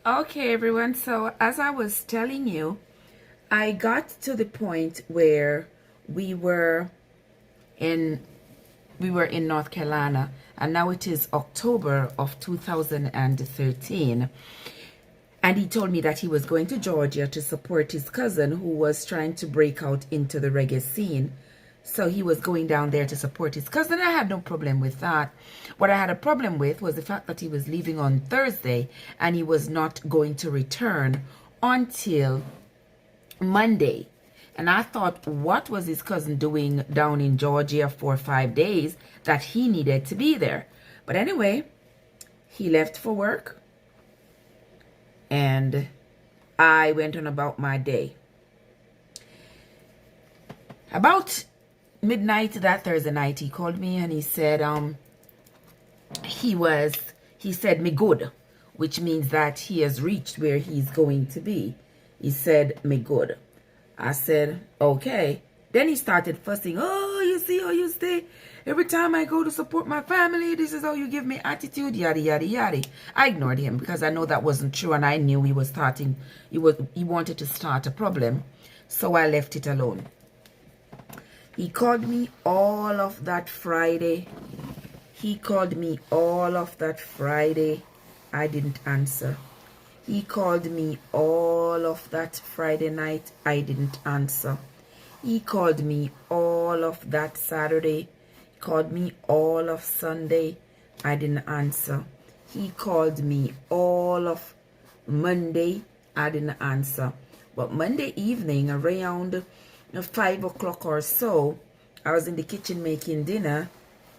Okay, everyone. So, as I was telling you, I got to the point where we were in North Carolina, and now it is October of 2013. And he told me that he was going to Georgia to support his cousin who was trying to break out into the reggae scene. So he was going down there to support his cousin. I had no problem with that. What I had a problem with was the fact that he was leaving on Thursday and he was not going to return until Monday. And I thought, what was his cousin doing down in Georgia for 5 days that he needed to be there? But anyway, he left for work and I went on about my day. About midnight that Thursday night, he called me and he said he said me good, which means that he has reached where he's going to be. He said me good. I said okay. Then he started fussing. Oh, you see how you stay every time I go to support my family, this is how you give me attitude, yada yada yada. I ignored him because I know that wasn't true, and I knew he wanted to start a problem, so I left it alone. He called me all of that Friday. I didn't answer. He called me all of that Friday night. I didn't answer. He called me all of that Saturday. He called me all of Sunday. I didn't answer. He called me all of Monday. I didn't answer. But Monday evening around 5 o'clock or so, I was in the kitchen making dinner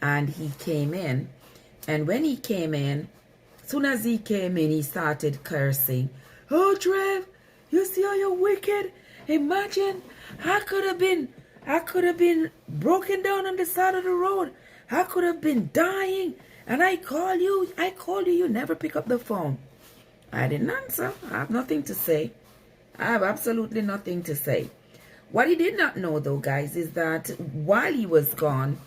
and he came in. And when he came in, as soon as he came in, he started cursing. Oh, Trev, you see how you're wicked? Imagine, I could have been broken down on the side of the road. I could have been dying. And I called you, you never pick up the phone. I didn't answer. I have nothing to say. I have absolutely nothing to say. What he did not know, though, guys, is that while he was gone,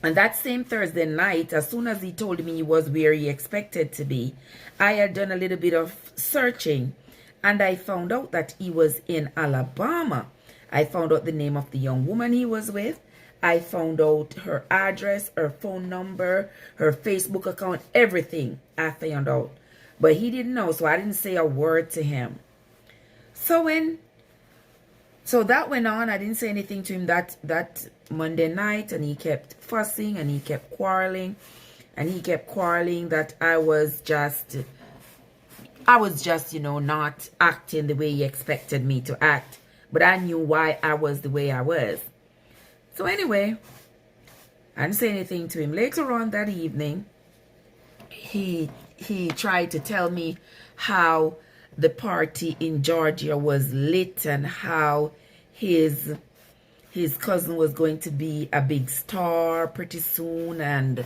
and that same Thursday night, as soon as he told me he was where he expected to be, I had done a little bit of searching, and I found out that he was in Alabama. I found out the name of the young woman he was with. I found out her address, her phone number, her Facebook account, everything I found out. But he didn't know, so I didn't say a word to him. So that went on. I didn't say anything to him that Monday night, and he kept fussing and he kept quarreling, that I was just, not acting the way he expected me to act. But I knew why I was the way I was. So anyway, I didn't say anything to him. Later on that evening, he tried to tell me how the party in Georgia was lit and how his cousin was going to be a big star pretty soon, and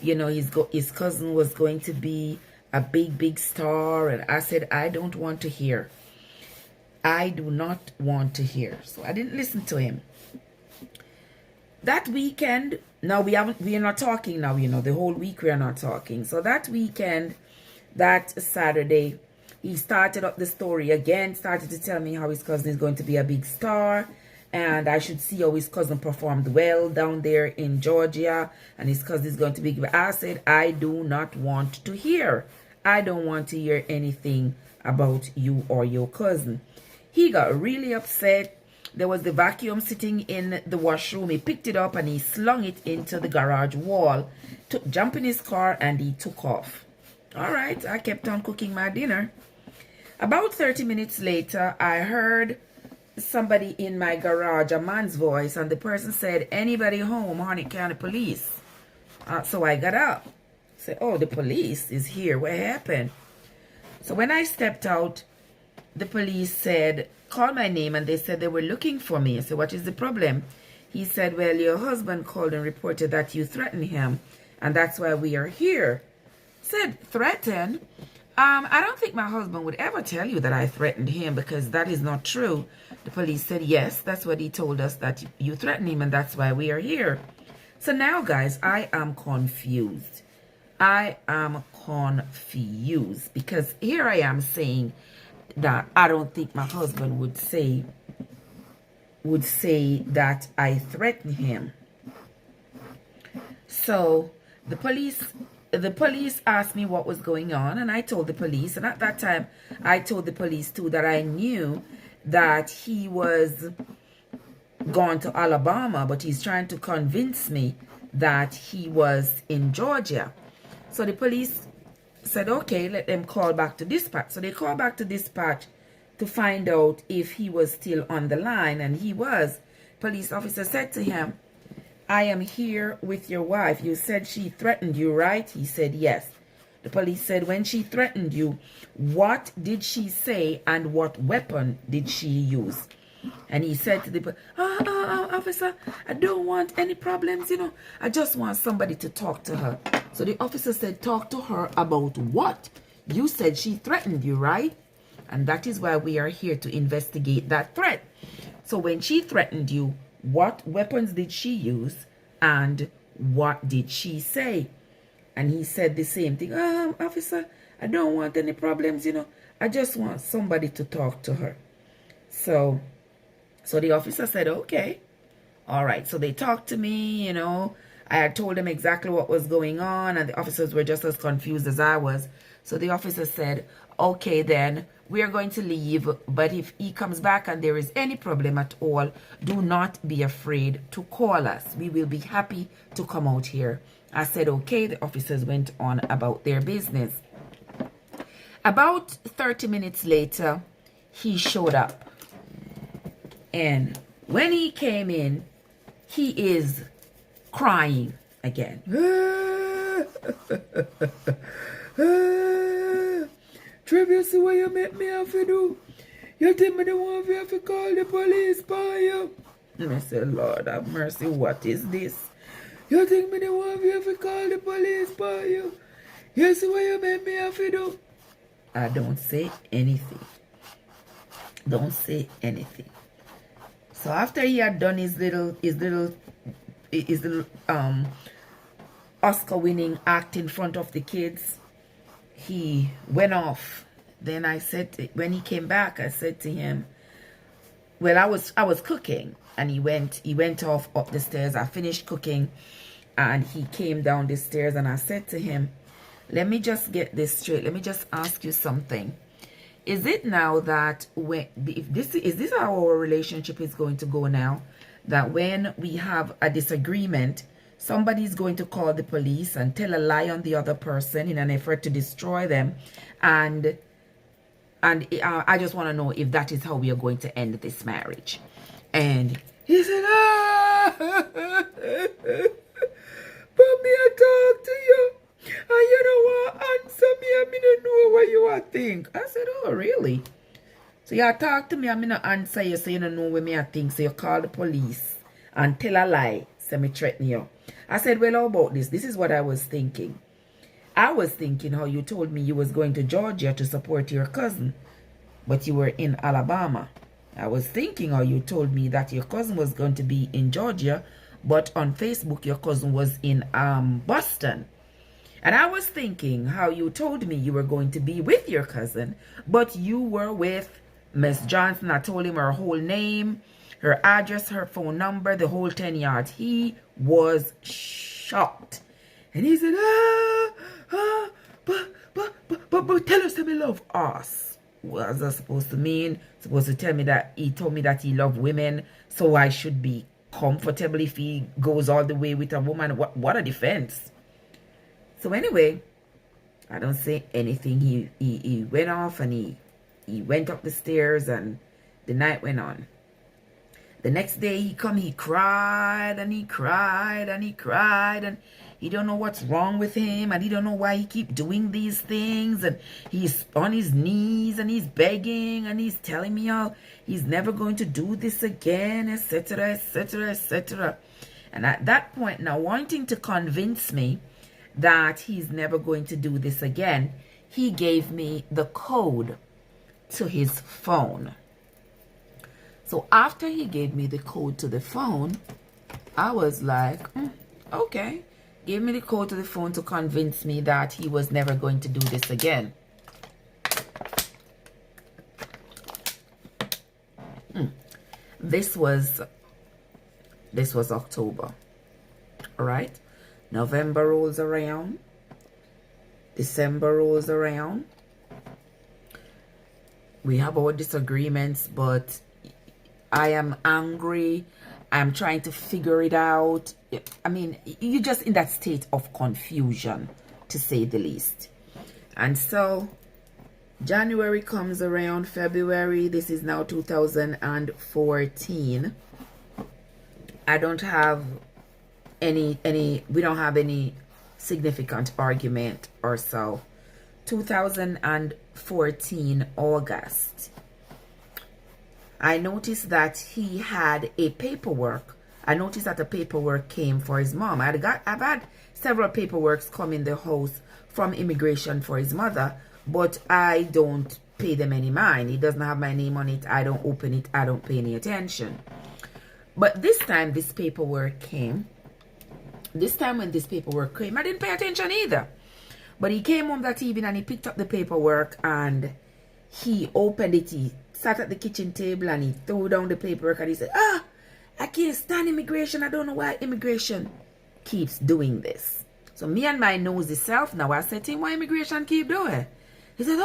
his cousin was going to be a big star. And I said, I don't want to hear. I do not want to hear. So I didn't listen to him. That weekend, now we are not talking now, the whole week we are not talking. So that weekend, that Saturday, he started up the story again, started to tell me how his cousin is going to be a big star, and I should see how his cousin performed well down there in Georgia, and his cousin is going to be. I said, I do not want to hear. I don't want to hear anything about you or your cousin. He got really upset. There was the vacuum sitting in the washroom. He picked it up and he slung it into the garage wall, jumped in his car, and he took off. All right, I kept on cooking my dinner. About 30 minutes later, I heard somebody in my garage, a man's voice, and the person said, anybody home, Harnett County Police? So I got up. Said, oh, the police is here. What happened? So when I stepped out, the police said, call my name, and they said they were looking for me. I said, what is the problem? He said, well, your husband called and reported that you threatened him, and that's why we are here. I said, threatened? I don't think my husband would ever tell you that I threatened him, because that is not true. The police said, yes, that's what he told us, that you threatened him, and that's why we are here. So now, guys, I am confused. I am confused because here I am saying that I don't think my husband would say that I threatened him. So the police asked me what was going on, and I told the police, and at that time I told the police too that I knew that he was gone to Alabama, but he's trying to convince me that he was in Georgia. So the police said, okay, let them call back to dispatch. So they called back to dispatch to find out if he was still on the line, and he was. Police officer said to him, I am here with your wife. You said she threatened you, right? He said, yes. The police said, when she threatened you, what did she say and what weapon did she use? And he said to the officer, I don't want any problems, I just want somebody to talk to her. So the officer said, talk to her about what? You said she threatened you, right? And that is why we are here to investigate that threat. So when she threatened you, what weapons did she use and what did she say? And he said the same thing. Officer, I don't want any problems, I just want somebody to talk to her. So the officer said, okay. All right. So they talked to me, I had told them exactly what was going on, and the officers were just as confused as I was. So the officer said, okay, then we are going to leave, but if he comes back and there is any problem at all, do not be afraid to call us. We will be happy to come out here. I said, okay. The officers went on about their business. About 30 minutes later, he showed up. And when he came in, he is crying again. Trevor, you see what you make me have to do? You think me the one we have to call the police by you? And I said, Lord have mercy, what is this? You think me the one we have to call the police by you? You see what you make me have to do? I don't say anything. Don't say anything. So after he had done his little Oscar-winning act in front of the kids, he went off. Then I said, when he came back, I said to him, well, I was cooking, and he went off up the stairs. I finished cooking, and he came down the stairs, and I said to him, let me just get this straight. Let me just ask you something. Is it now that is this how our relationship is going to go now? That when we have a disagreement, somebody's going to call the police and tell a lie on the other person in an effort to destroy them, and I just want to know if that is how we are going to end this marriage. And he said, but me I talk to you. And you don't want to answer me, and me don't know what you are think. I said, oh, really? So you talk to me, and me not answer you, so you don't know what me I think. So you call the police and tell a lie, so me threaten you. I said, well, how about this? This is what I was thinking. I was thinking how you told me you was going to Georgia to support your cousin, but you were in Alabama. I was thinking how you told me that your cousin was going to be in Georgia, but on Facebook your cousin was in Boston. And I was thinking how you told me you were going to be with your cousin, but you were with Miss Johnson. I told him her whole name, her address, her phone number, the whole 10 yards. He was shocked. And he said, but tell us that he love us. What was that supposed to mean? Supposed to tell me that he told me that he loved women, so I should be comfortable if he goes all the way with a woman. What a defense. So anyway, I don't say anything. He went off, and he went up the stairs, and the night went on. The next day he cried and he cried and he cried, and he don't know what's wrong with him, and he don't know why he keep doing these things, and he's on his knees and he's begging and he's telling me how he's never going to do this again, etc., etc., etc. And at that point, now wanting to convince me that he's never going to do this again, he gave me the code to his phone. So after he gave me the code to the phone, I was like, okay, gave me the code to the phone to convince me that he was never going to do this again. This was October. All right. November rolls around. December rolls around. We have our disagreements, but I am angry. I'm trying to figure it out. I mean, you're just in that state of confusion, to say the least. And so January comes around, February, this is now 2014. I don't have we don't have any significant argument or so. 2014 August, I noticed that he had a paperwork. I noticed that the paperwork came for his mom. I've had several paperworks come in the house from immigration for his mother, but I don't pay them any mind. It doesn't have my name on it. I don't open it. I don't pay any attention. But this time, this paperwork came. This time when this paperwork came, I didn't pay attention either. But he came home that evening and he picked up the paperwork and he opened it. He sat at the kitchen table and he threw down the paperwork and he said, I can't stand immigration. I don't know why immigration keeps doing this. So me and my nosy self now, I said to him, why immigration keep doing? He said,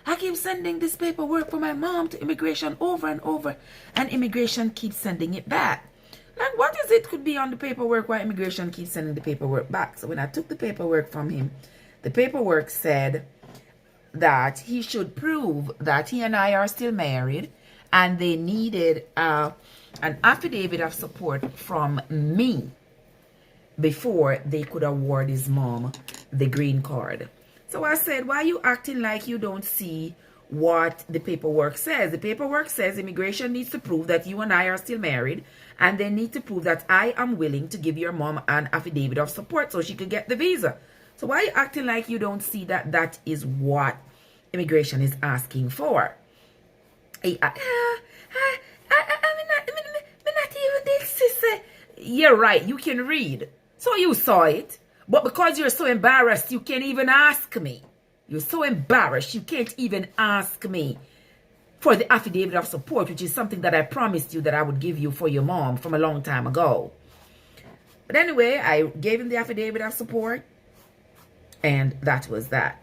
I keep sending this paperwork for my mom to immigration over and over, and immigration keeps sending it back. Like, what is it could be on the paperwork why immigration keeps sending the paperwork back? So when I took the paperwork from him, the paperwork said that he should prove that he and I are still married, and they needed an affidavit of support from me before they could award his mom the green card. So I said, why are you acting like you don't see what the paperwork says? The paperwork says immigration needs to prove that you and I are still married, and they need to prove that I am willing to give your mom an affidavit of support so she could get the visa. So why are you acting like you don't see that that is what immigration is asking for? I'm not even this, sister. You're right, you can read. So you saw it. But because you're so embarrassed, you can't even ask me. You're so embarrassed, you can't even ask me for the affidavit of support, which is something that I promised you that I would give you for your mom from a long time ago. But anyway, I gave him the affidavit of support, and that was that.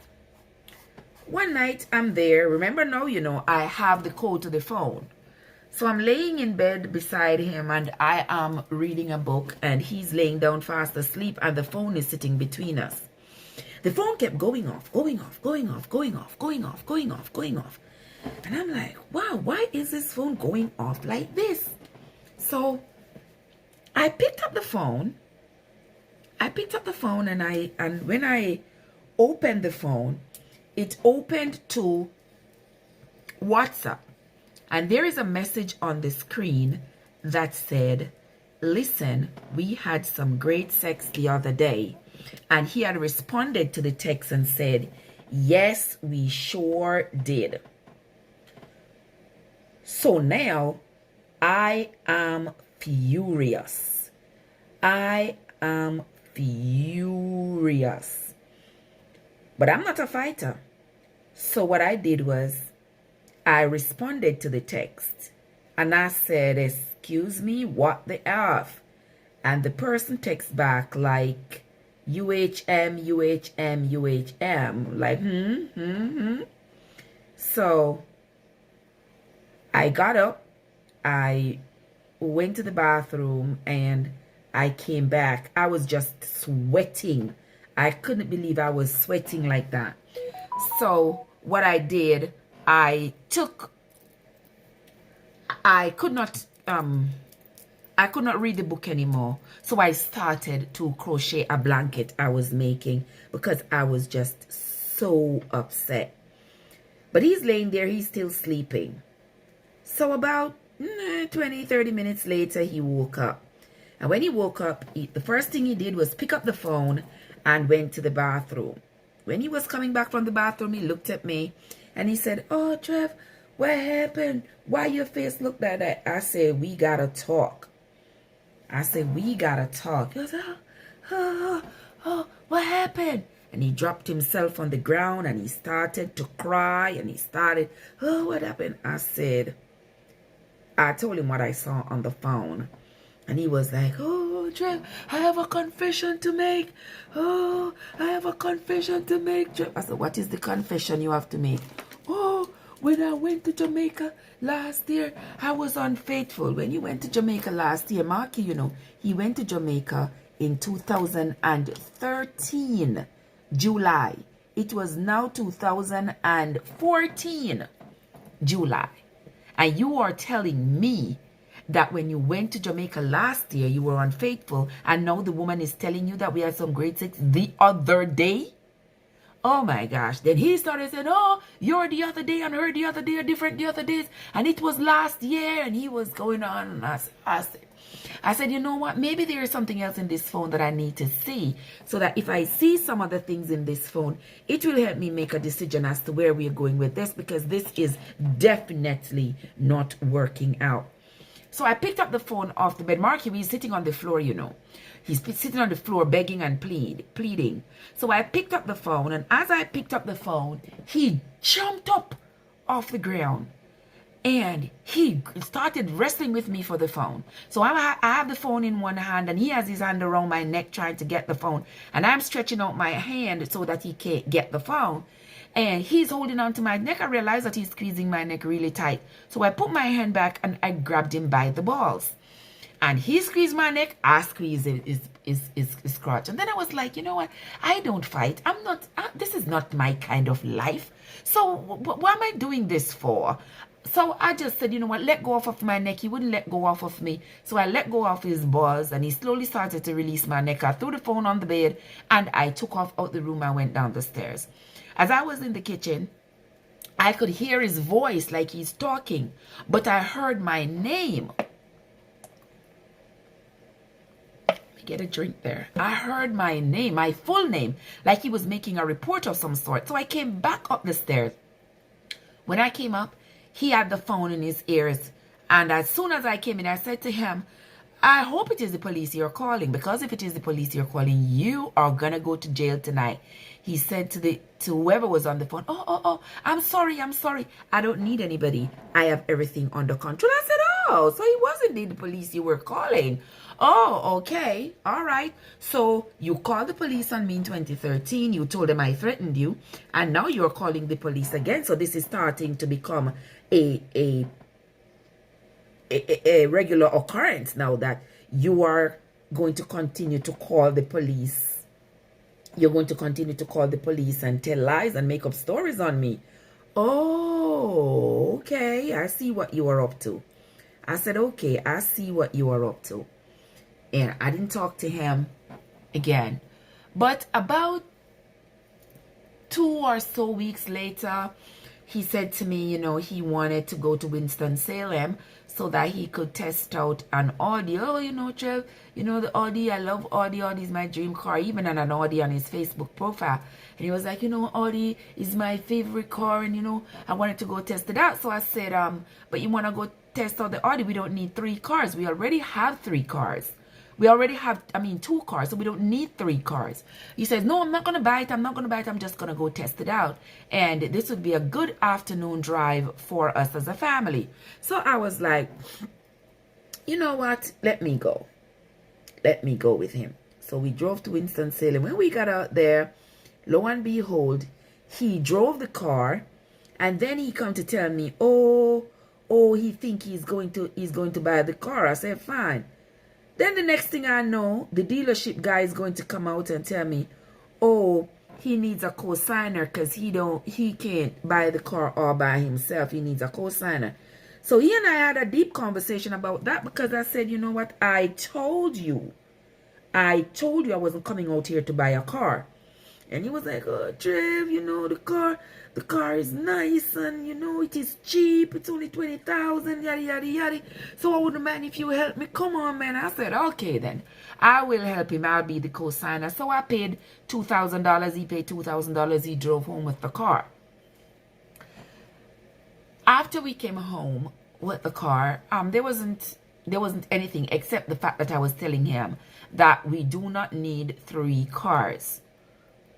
One night, I'm there. Remember now, I have the code to the phone. So I'm laying in bed beside him and I am reading a book and he's laying down fast asleep and the phone is sitting between us. The phone kept going off, going off, going off, going off, going off, going off, going off. And I'm like, wow, why is this phone going off like this? So I picked up the phone. And when I opened the phone, it opened to WhatsApp. And there is a message on the screen that said, listen, we had some great sex the other day. And he had responded to the text and said, yes, we sure did. So now I am furious. I am furious. But I'm not a fighter. So what I did was, I responded to the text and I said, excuse me, what the F? And the person texts back like, UHM, UHM, UHM. Like, So I got up, I went to the bathroom and I came back. I was just sweating. I couldn't believe I was sweating like that. So what I did, I could not read the book anymore. So I started to crochet a blanket I was making because I was just so upset. But he's laying there, he's still sleeping. So about 20-30 minutes later, he woke up. And when he woke up, the first thing he did was pick up the phone and went to the bathroom. When he was coming back from the bathroom, he looked at me and he said, oh, Trev, what happened? Why your face look like that? I said, we gotta talk. I said, we gotta talk. He was like, oh, what happened? And he dropped himself on the ground and he started to cry and he started, oh, what happened? I told him what I saw on the phone. And he was like, oh, Trev, I have a confession to make. Oh, I have a confession to make, Trev. I said, what is the confession you have to make? Oh, when I went to Jamaica last year, I was unfaithful. When you went to Jamaica last year, Marky, you know, he went to Jamaica in 2013, July. It was now 2014, July. And you are telling me that when you went to Jamaica last year, you were unfaithful, and now the woman is telling you that we had some great sex the other day? Oh my gosh. Then he started saying, oh, you're the other day and her the other day are different the other days. And it was last year. And he was going on. And I said, you know what? Maybe there is something else in this phone that I need to see. So that if I see some other things in this phone, it will help me make a decision as to where we are going with this. Because this is definitely not working out. So I picked up the phone off the bed. Marky was sitting on the floor, you know. He's sitting on the floor begging and pleading. So I picked up the phone, and as I picked up the phone, he jumped up off the ground. And he started wrestling with me for the phone. So I have the phone in one hand, and he has his hand around my neck trying to get the phone. And I'm stretching out my hand so that he can't get the phone. And he's holding on to my neck. I realized that he's squeezing my neck really tight. So I put my hand back and I grabbed him by the balls. And he squeezed my neck. I squeezed his crotch. And then I was like, you know what? I don't fight. This is not my kind of life. So what am I doing this for? So I just said, you know what? Let go off of my neck. He wouldn't let go off of me. So I let go of his balls and he slowly started to release my neck. I threw the phone on the bed and I took off out the room. I went down the stairs. As I was in the kitchen, I could hear his voice like he's talking, but I heard my name. Let me get a drink there. I heard my name, my full name, like he was making a report of some sort. So I came back up the stairs. When I came up, he had the phone in his ears. And as soon as I came in, I said to him, I hope it is the police you're calling, because if it is the police you're calling, you are going to go to jail tonight. He said to whoever was on the phone, oh, I'm sorry. I don't need anybody. I have everything under control. I said, oh, so it wasn't the police you were calling. Oh, okay. All right. So you called the police on me in 2013. You told them I threatened you. And now you're calling the police again. So this is starting to become a regular occurrence now that you are going to continue to call the police. You're going to continue to call the police and tell lies and make up stories on me. Oh, okay. I see what you are up to. I said, okay, I see what you are up to. And I didn't talk to him again. But about 2 or so weeks later, he said to me, you know, he wanted to go to Winston-Salem so that he could test out an Audi. Oh, you know, Trev, you know, the Audi, I love Audi. Audi is my dream car. He even had an Audi on his Facebook profile. And he was like, you know, Audi is my favorite car. And, you know, I wanted to go test it out. So I said, but you want to go test out the Audi? We don't need 3 cars. We already have 3 cars. We already have, 2 cars, so we don't need 3 cars. He says, no, I'm not going to buy it. I'm just going to go test it out. And this would be a good afternoon drive for us as a family. So I was like, you know what? Let me go. Let me go with him. So we drove to Winston-Salem. When we got out there, lo and behold, he drove the car. And then he come to tell me, oh, he think he's going to buy the car. I said, fine. Then the next thing I know, the dealership guy is going to come out and tell me, oh, he needs a co-signer because he can't buy the car all by himself. He needs a co-signer. So he and I had a deep conversation about that because I said, you know what? I told you I wasn't coming out here to buy a car. And he was like, oh, Trev, you know, the car is nice and, you know, it is cheap. It's only 20,000, yada, yada, yada. So I wouldn't mind if you help me. Come on, man. I said, okay, then. I will help him. I'll be the co-signer. So I paid $2,000. He paid $2,000. He drove home with the car. After we came home with the car, there wasn't there wasn't anything except the fact that I was telling him that we do not need 3 cars.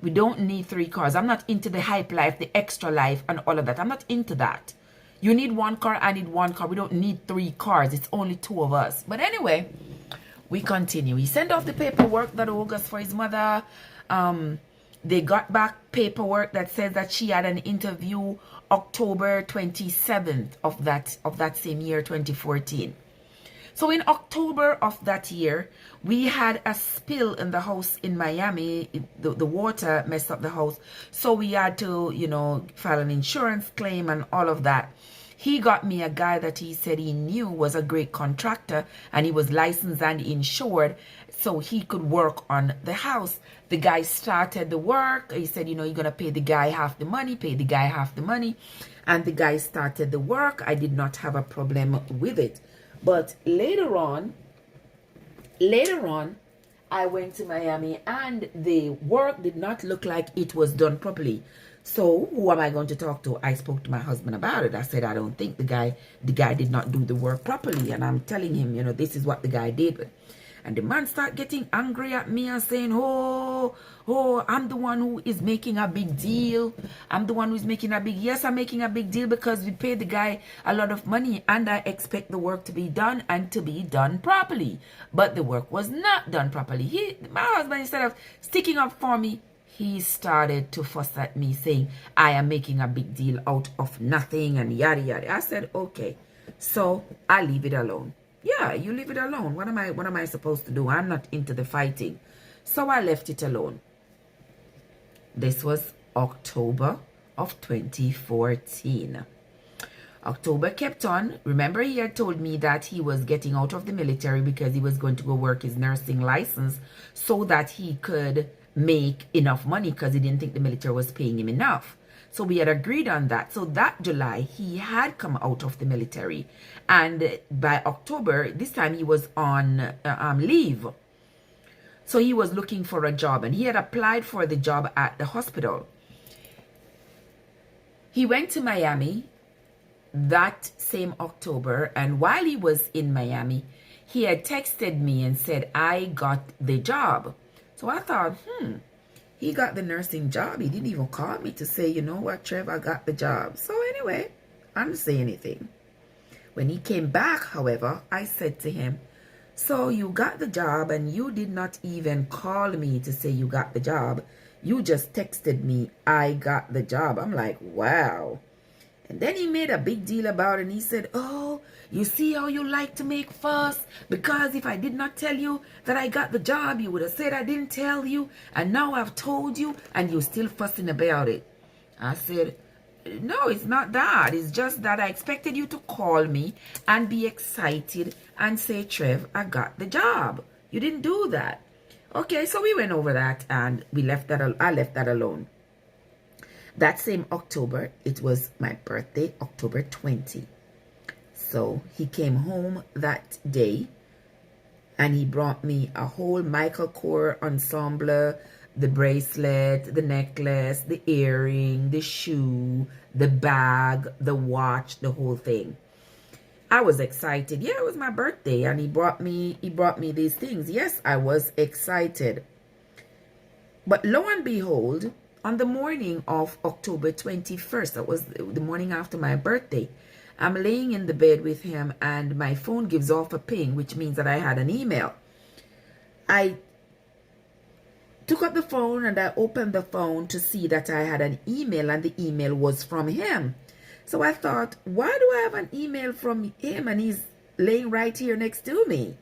We don't need 3 cars. I'm not into the hype life, the extra life, and all of that. I'm not into that. You need 1 car, I need 1 car. We don't need 3 cars. It's only 2 of us. But anyway, we continue. He sent off the paperwork that August for his mother. They got back paperwork that says that she had an interview October 27th of that same year, 2014. So in October of that year, we had a spill in the house in Miami. The water messed up the house. So we had to, you know, file an insurance claim and all of that. He got me a guy that he said he knew was a great contractor, and he was licensed and insured, so he could work on the house. The guy started the work. He said, you know, you're going to pay the guy half the money, And the guy started the work. I did not have a problem with it. But later on, I went to Miami and the work did not look like it was done properly. So who am I going to talk to? I spoke to my husband about it. I said, I don't think the guy did not do the work properly. And I'm telling him, you know, this is what the guy did. And the man start getting angry at me and saying, oh, I'm the one who is making a big deal. Yes, I'm making a big deal because we paid the guy a lot of money and I expect the work to be done and to be done properly. But the work was not done properly. My husband, instead of sticking up for me, he started to fuss at me saying, I am making a big deal out of nothing and yada yada. I said, okay, so I leave it alone. Yeah, you leave it alone. What am I supposed to do? I'm not into the fighting. So I left it alone. This was October of 2014. October kept on. Remember, he had told me that he was getting out of the military because he was going to go work his nursing license so that he could make enough money because he didn't think the military was paying him enough. So we had agreed on that. So that July, he had come out of the military. And by October, this time he was on leave. So he was looking for a job. And he had applied for the job at the hospital. He went to Miami that same October. And while he was in Miami, he had texted me and said, I got the job. So I thought, he got the nursing job. He didn't even call me to say, you know what, Trev, I got the job. So anyway, I didn't say anything. When he came back, however, I said to him, so you got the job and you did not even call me to say you got the job. You just texted me, I got the job. I'm like, wow. And then he made a big deal about it and he said, oh, you see how you like to make fuss? Because if I did not tell you that I got the job, you would have said I didn't tell you. And now I've told you and you're still fussing about it. I said, no, it's not that. It's just that I expected you to call me and be excited and say, Trev, I got the job. You didn't do that. Okay, so we went over that and I left that alone. That same October, it was my birthday, October 20. So he came home that day and he brought me a whole Michael Kors ensemble, the bracelet, the necklace, the earring, the shoe, the bag, the watch, the whole thing. I was excited. Yeah, it was my birthday and he brought me these things. Yes, I was excited. But lo and behold, on the morning of October 21st, that was the morning after my birthday, I'm laying in the bed with him and my phone gives off a ping, which means that I had an email. I took up the phone and I opened the phone to see that I had an email and the email was from him. So I thought, why do I have an email from him and he's laying right here next to me?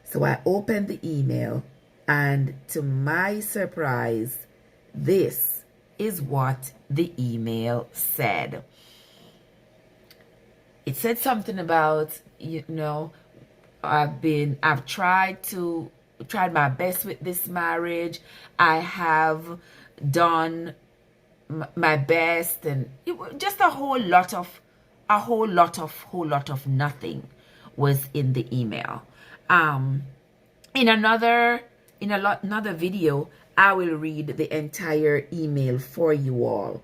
So I opened the email and to my surprise, this is what the email said. It said something about, you know, I've tried my best with this marriage. I have done my best, and it was just a whole lot of nothing was in the email. In another video, I will read the entire email for you all.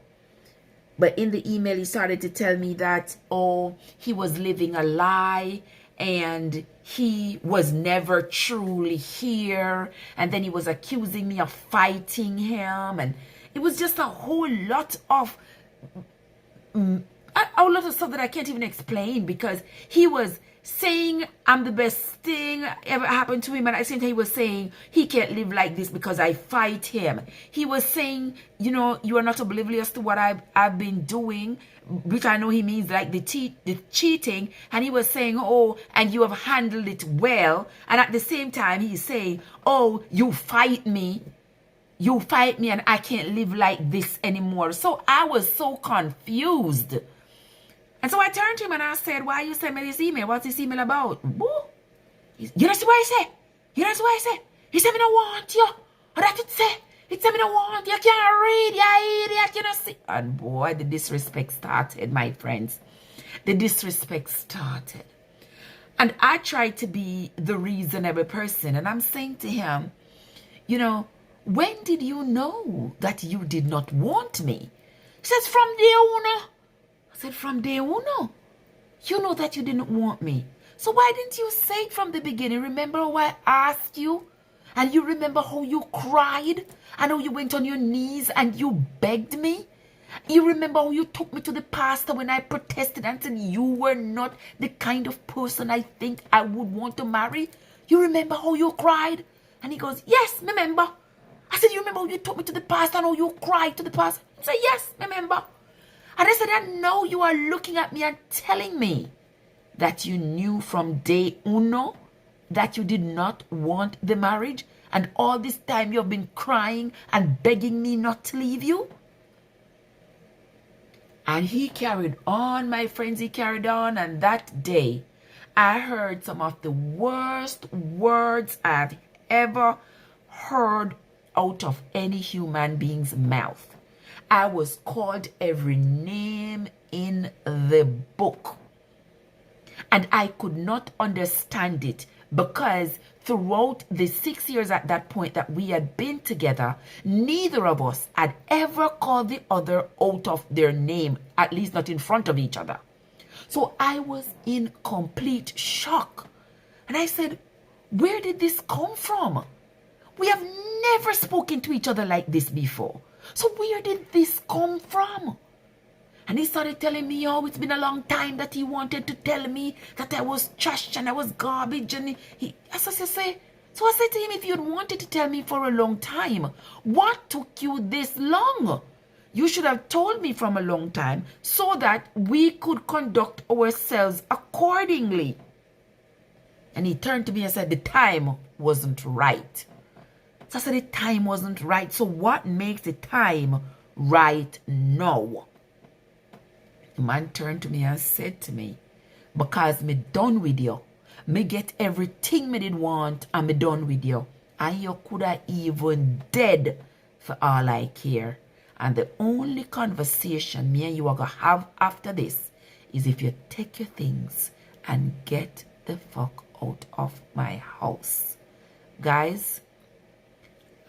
But in the email, he started to tell me that, oh, he was living a lie and he was never truly here, and then he was accusing me of fighting him, and it was just a whole lot of stuff that I can't even explain, because he was saying I'm the best thing ever happened to him, and at the same time he was saying he can't live like this because I fight him. He was saying, you know, you are not oblivious to what I've been doing, which I know he means like the cheating, and he was saying, oh, and you have handled it well, and at the same time he's saying, oh, you fight me and I can't live like this anymore. So I was so confused. And so I turned to him and I said, why you send me this email? What's this email about? Woo? You know what I say? You know what I say? He said, me no want you. What that it say? It said, me no want you. You can't read. You idiot. You know see. And boy, the disrespect started, my friends. The disrespect started. And I tried to be the reasonable person. And I'm saying to him, you know, when did you know that you did not want me? He says, from day uno. I said, from day uno? You know that you didn't want me. So why didn't you say it from the beginning? Remember how I asked you? And you remember how you cried? And how you went on your knees and you begged me? You remember how you took me to the pastor when I protested and said you were not the kind of person I think I would want to marry? You remember how you cried? And he goes, yes, remember. I said, you remember how you took me to the pastor and how you cried to the pastor? He said, yes, remember. And I said, I know you are looking at me and telling me that you knew from day uno that you did not want the marriage, and all this time you have been crying and begging me not to leave you. And he carried on, my friends, he carried on. And that day, I heard some of the worst words I've ever heard out of any human being's mouth. I was called every name in the book. And I could not understand it, because throughout the 6 years at that point that we had been together, neither of us had ever called the other out of their name, at least not in front of each other. So I was in complete shock. And I said, where did this come from? We have never spoken to each other like this before. So where did this come from? And he started telling me, oh, it's been a long time that he wanted to tell me that I was trash and I was garbage. And so I said to him, if you'd wanted to tell me for a long time, what took you this long? You should have told me from a long time so that we could conduct ourselves accordingly. And he turned to me and said, the time wasn't right. So I said, the time wasn't right. So what makes the time right now? The man turned to me and said to me, because me done with you. Me get everything me did want and me done with you. And you could have even dead for all I care. And the only conversation me and you are going to have after this is if you take your things and get the fuck out of my house. Guys,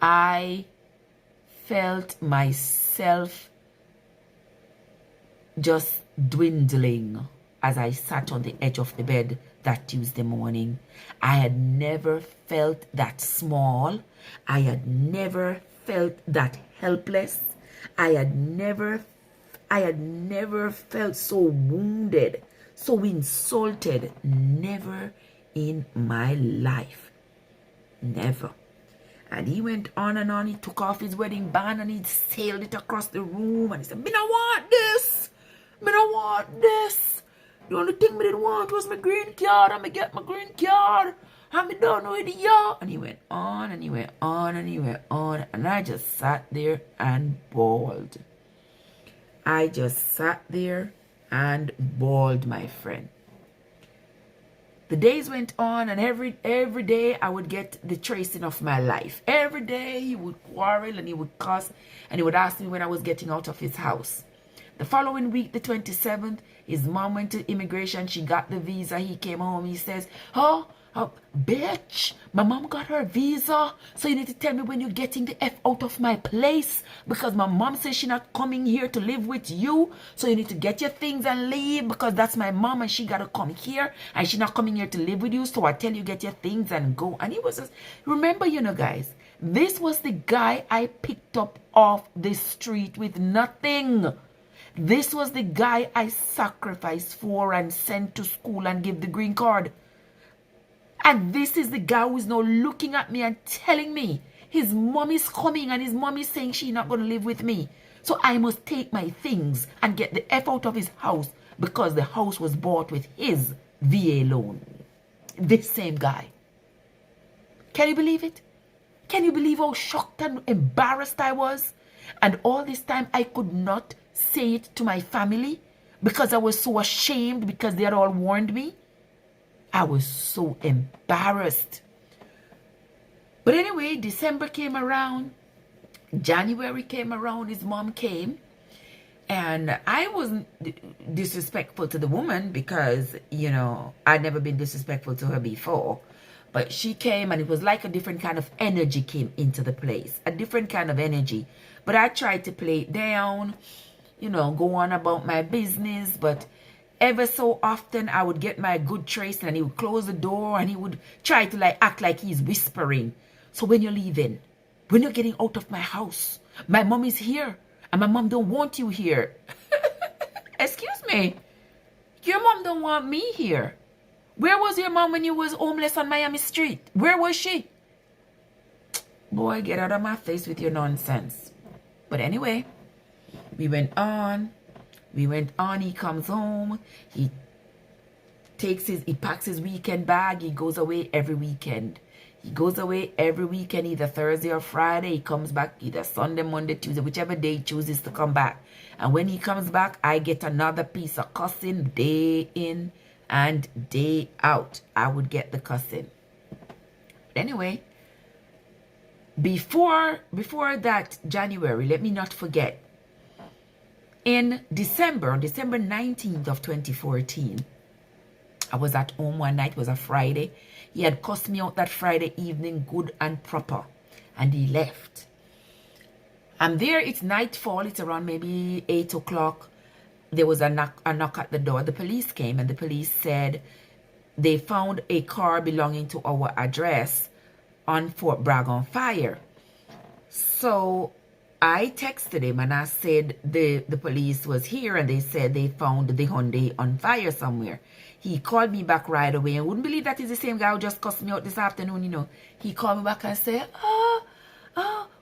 I felt myself just dwindling as I sat on the edge of the bed that Tuesday morning. I had never felt that small. I had never felt that helpless. I had never felt so wounded, so insulted. Never in my life. Never. And he went on and on. He took off his wedding band and he sailed it across the room. And he said, me don't want this. Me don't want this. The only thing me didn't want was my green card. And me get my green card. And me don't know it yet. And he went on and he went on and he went on. And I just sat there and bawled. I just sat there and bawled, my friend. The days went on, and every day I would get the tracing of my life. Every day he would quarrel and he would cuss, and he would ask me when I was getting out of his house. The following week, the 27th, his mom went to immigration. She got the visa. He came home. He says, oh, Oh, bitch, my mom got her visa, so you need to tell me when you're getting the F out of my place, because my mom says she's not coming here to live with you, so you need to get your things and leave, because that's my mom and she gotta come here, and she's not coming here to live with you, so I tell you get your things and go. And he was just, remember, you know, guys, this was the guy I picked up off the street with nothing. This was the guy I sacrificed for and sent to school and give the green card. And this is the guy who is now looking at me and telling me his mom is coming and his mom is saying she's not going to live with me. So I must take my things and get the F out of his house because the house was bought with his VA loan. This same guy. Can you believe it? Can you believe how shocked and embarrassed I was? And all this time I could not say it to my family because I was so ashamed because they had all warned me. I was so embarrassed. But anyway, December came around. January came around. His mom came. And I wasn't disrespectful to the woman because, you know, I'd never been disrespectful to her before. But she came and it was like a different kind of energy came into the place. A different kind of energy. But I tried to play it down, you know, go on about my business. But ever so often I would get my good trace and he would close the door and he would try to like act like he's whispering. So when you're leaving, when you're getting out of my house, my mom is here and my mom don't want you here. Excuse me. Your mom don't want me here. Where was your mom when you was homeless on Miami Street? Where was she? Boy, get out of my face with your nonsense. But anyway, we went on. He comes home. He packs his weekend bag. He goes away every weekend. Either Thursday or Friday. He comes back either Sunday, Monday, Tuesday, whichever day he chooses to come back. And when he comes back, I get another piece of cussing day in and day out. I would get the cussing. Anyway, before that January, let me not forget. In December, on December 19th of 2014, I was at home one night. It was a Friday. He had cussed me out that Friday evening, good and proper. And he left. I'm there. It's nightfall. It's around maybe 8 o'clock. There was a knock at the door. The police came and the police said they found a car belonging to our address on Fort Bragg on fire. So I texted him and I said the police was here and they said they found the Hyundai on fire somewhere. He called me back right away and wouldn't believe that is the same guy who just cussed me out this afternoon, you know. He called me back and said,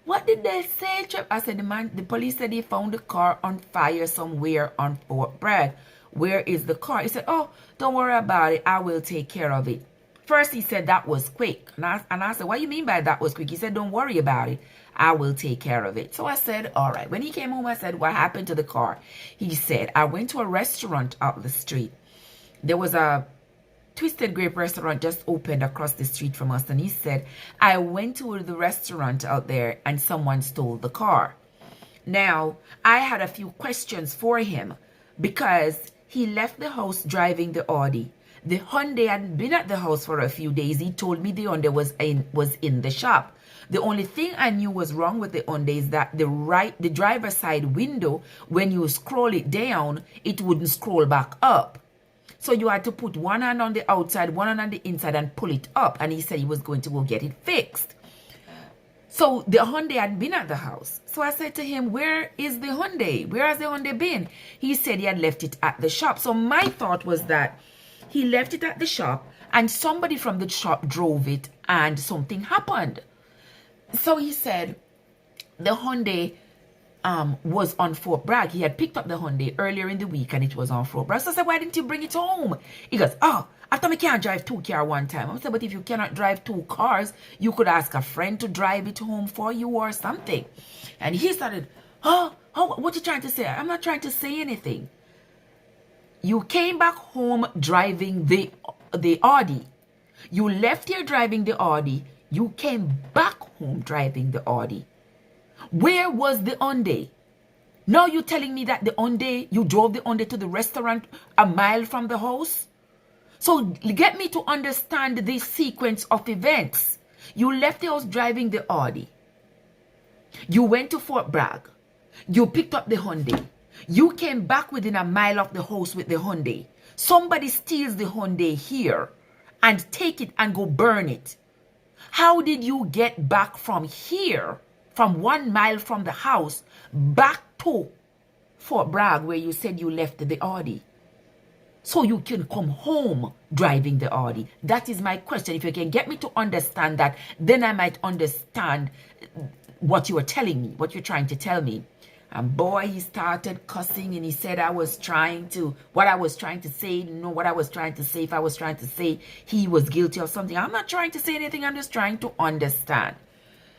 what did they say, Trip? I said, the police said they found the car on fire somewhere on Fort Bragg. Where is the car? He said, oh, don't worry about it. I will take care of it. First, he said that was quick. And I said, what do you mean by that was quick? He said, don't worry about it. I will take care of it. So I said, all right. When he came home, I said, what happened to the car? He said, I went to a restaurant out the street. There was a Twisted Grape restaurant just opened across the street from us. And he said, I went to the restaurant out there and someone stole the car. Now, I had a few questions for him because he left the house driving the Audi. The Hyundai hadn't been at the house for a few days. He told me the Hyundai was in the shop. The only thing I knew was wrong with the Hyundai is that the driver's side window, when you scroll it down, it wouldn't scroll back up. So you had to put one hand on the outside, one hand on the inside and pull it up. And he said he was going to go get it fixed. So the Hyundai hadn't been at the house. So I said to him, where is the Hyundai? Where has the Hyundai been? He said he had left it at the shop. So my thought was that he left it at the shop and somebody from the shop drove it and something happened. So he said the Hyundai was on Fort Bragg. He had picked up the Hyundai earlier in the week and it was on Fort Bragg. So I said, why didn't you bring it home? He goes, oh, I thought I can't drive 2 cars one time. I said, but if you cannot drive 2 cars, you could ask a friend to drive it home for you or something. And he started, what you trying to say? I'm not trying to say anything. You came back home driving the Audi. You left here driving the Audi. You came back home driving the Audi. Where was the Hyundai? Now you're telling me that the Hyundai, you drove the Hyundai to the restaurant a mile from the house? So get me to understand this sequence of events. You left the house driving the Audi. You went to Fort Bragg. You picked up the Hyundai. You came back within a mile of the house with the Hyundai. Somebody steals the Hyundai here and take it and go burn it. How did you get back from here, from 1 mile from the house, back to Fort Bragg where you said you left the Audi? So you can come home driving the Audi. That is my question. If you can get me to understand that, then I might understand what you are telling me, what you're trying to tell me. And boy, he started cussing and he said what I was trying to say, what I was trying to say. If I was trying to say he was guilty of something, I'm not trying to say anything. I'm just trying to understand.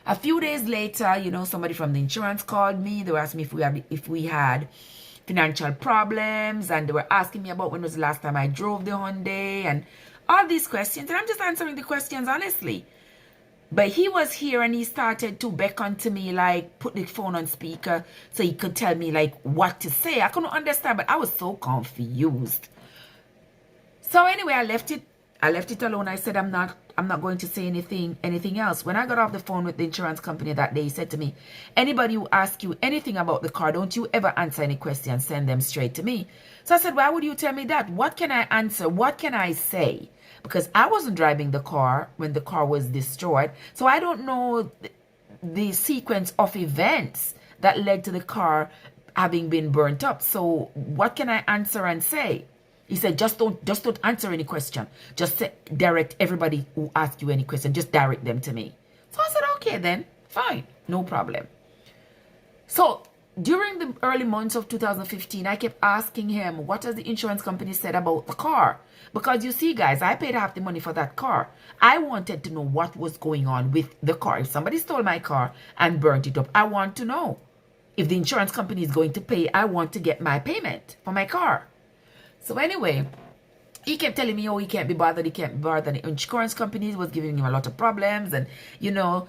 A few days later, somebody from the insurance called me. They were asking me if we had financial problems, and they were asking me about when was the last time I drove the Hyundai and all these questions. And I'm just answering the questions honestly. But he was here and he started to beckon to me, like put the phone on speaker so he could tell me like what to say. I couldn't understand, but I was so confused. So anyway, I left it alone. I said I'm not going to say anything else. When I got off the phone with the insurance company that day, he said to me, anybody who asks you anything about the car, don't you ever answer any questions, send them straight to me. So I said, why would you tell me that? What can I answer? What can I say? Because I wasn't driving the car when the car was destroyed. So I don't know the sequence of events that led to the car having been burnt up. So what can I answer and say? He said, just don't answer any question. Just direct everybody who asks you any question. Just direct them to me. So I said, okay then, fine, no problem. So during the early months of 2015, I kept asking him, what has the insurance company said about the car? Because you see, guys, I paid half the money for that car. I wanted to know what was going on with the car. If somebody stole my car and burnt it up, I want to know. If the insurance company is going to pay, I want to get my payment for my car. So anyway, he kept telling me, oh, he can't be bothered. The insurance company was giving him a lot of problems. And,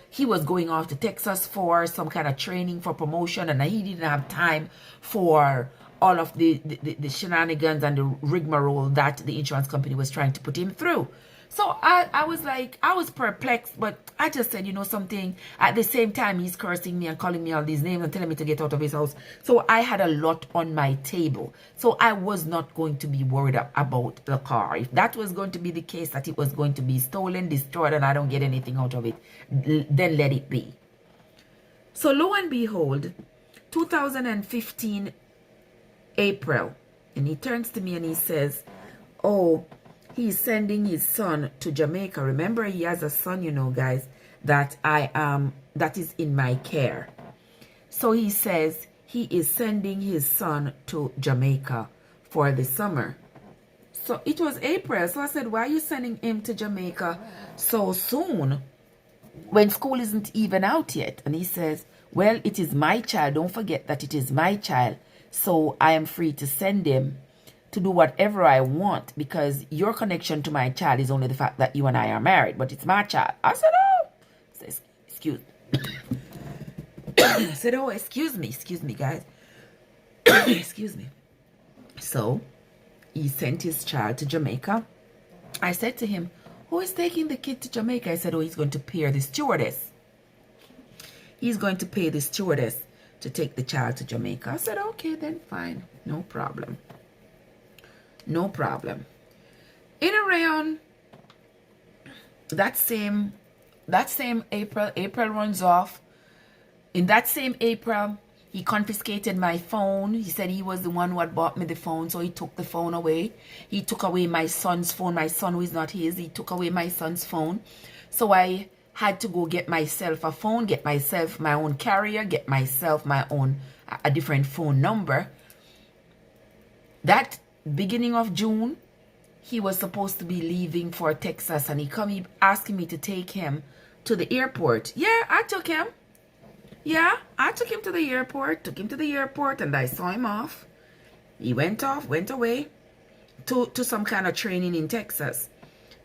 he was going off to Texas for some kind of training for promotion. And he didn't have time for all of the shenanigans and the rigmarole that the insurance company was trying to put him through. So I was perplexed, but I just said, something. At the same time, he's cursing me and calling me all these names and telling me to get out of his house. So I had a lot on my table. So I was not going to be worried about the car. If that was going to be the case, that it was going to be stolen, destroyed, and I don't get anything out of it, then let it be. So lo and behold, 2015 April, and he turns to me and he says, oh, he's sending his son to Jamaica. Remember, he has a son, guys, that that is in my care. So he says he is sending his son to Jamaica for the summer. So it was April. So I said, why are you sending him to Jamaica so soon when school isn't even out yet? And he says, well, it is my child. Don't forget that it is my child. So I am free to send him to do whatever I want, because your connection to my child is only the fact that you and I are married, but it's my child. I said, oh, excuse I said, oh, excuse me, guys. Excuse me. So he sent his child to Jamaica. I said to him, who is taking the kid to Jamaica? I said, oh, he's going to pay the stewardess. He's going to pay the stewardess to take the child to Jamaica. I said, okay, then fine, no problem. No problem. In around that same April runs off. In that same April, he confiscated my phone. He said he was the one who had bought me the phone, so he took the phone away. He took away my son's phone. My son, who is not his, he took away my son's phone. So I had to go get myself a phone, get myself my own carrier, get myself my own a different phone number. That beginning of June, he was supposed to be leaving for Texas, and he asking me to take him to the airport. Yeah, I took him. Yeah, I took him to the airport, and I saw him off. He went away to some kind of training in Texas.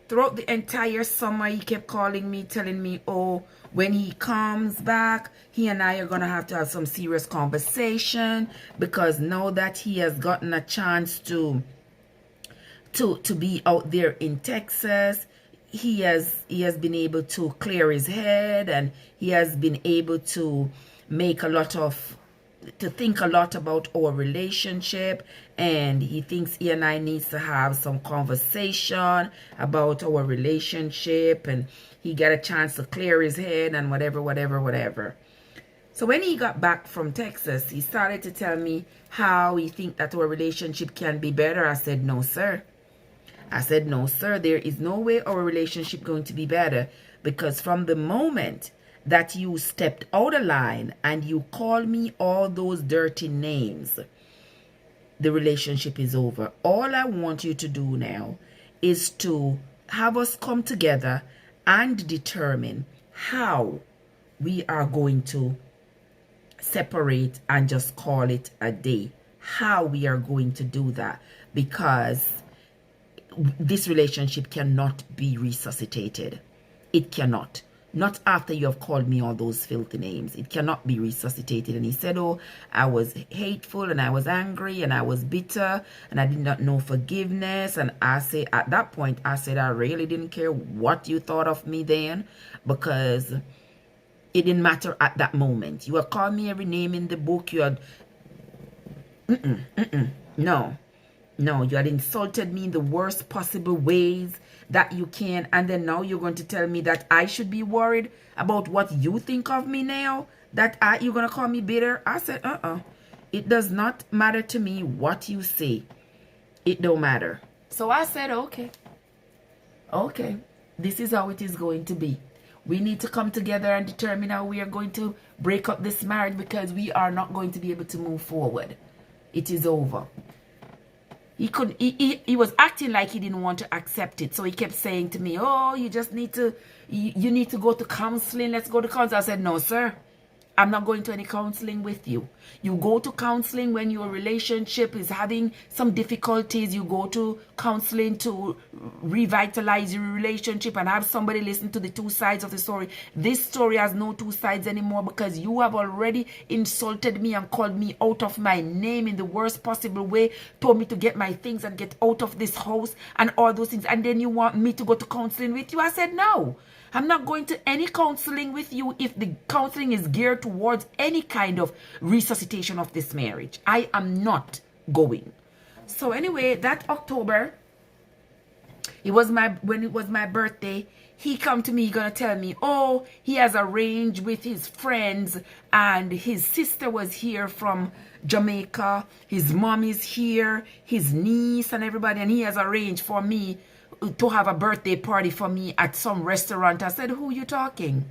Throughout the entire summer, he kept calling me, telling me, oh, when he comes back, he and I are going to have some serious conversation, because now that he has gotten a chance to to be out there in Texas. He has been able to clear his head, and he has been able to make a lot of to think a lot about our relationship, and he thinks he and I needs to have some conversation about our relationship, and he got a chance to clear his head and whatever. So when he got back from Texas, he started to tell me how he think that our relationship can be better. I said, no, sir. There is no way our relationship going to be better, because from the moment that you stepped out of line and you called me all those dirty names, the relationship is over. All I want you to do now is to have us come together and determine how we are going to separate and just call it a day. How we are going to do that, because this relationship cannot be resuscitated. It cannot. Not after you have called me all those filthy names. It cannot be resuscitated. And he said, oh, I was hateful and I was angry and I was bitter and I did not know forgiveness. And I say, at that point, I said, I really didn't care what you thought of me then, because it didn't matter at that moment. You had called me every name in the book. You had, no, you had insulted me in the worst possible ways that you can, and then now you're going to tell me that I should be worried about what you think of me now, that you're going to call me bitter. I said, it does not matter to me what you say. It don't matter. So I said, okay, this is how it is going to be. We need to come together and determine how we are going to break up this marriage, because we are not going to be able to move forward. It is over. He was acting like he didn't want to accept it. So he kept saying to me, oh, you just need to, you need to go to counseling. Let's go to counseling. I said, no, sir. I'm not going to any counseling with you. You go to counseling when your relationship is having some difficulties. You go to counseling to revitalize your relationship and have somebody listen to the two sides of the story. This story has no two sides anymore, because you have already insulted me and called me out of my name in the worst possible way, told me to get my things and get out of this house and all those things. And then you want me to go to counseling with you? I said, no. I'm not going to any counseling with you if the counseling is geared towards any kind of resuscitation of this marriage. I am not going. So anyway, that October, when it was my birthday, he come to me, gonna tell me, oh, he has arranged with his friends, and his sister was here from Jamaica, his mom is here, his niece and everybody, and he has arranged for me to have a birthday party for me at some restaurant. I said, who you talking?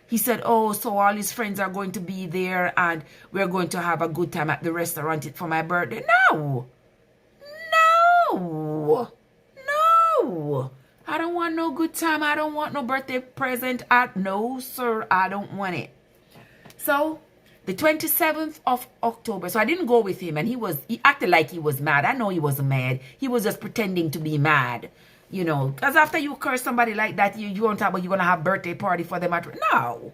He said, oh, so all his friends are going to be there and we're going to have a good time at the restaurant for my birthday. No. I don't want no good time. I don't want no birthday present. No, sir, I don't want it. So the 27th of October, so I didn't go with him, and he acted like he was mad. I know he wasn't mad. He was just pretending to be mad. You know, because after you curse somebody like that, you won't talk about you're going to have a birthday party for them. No.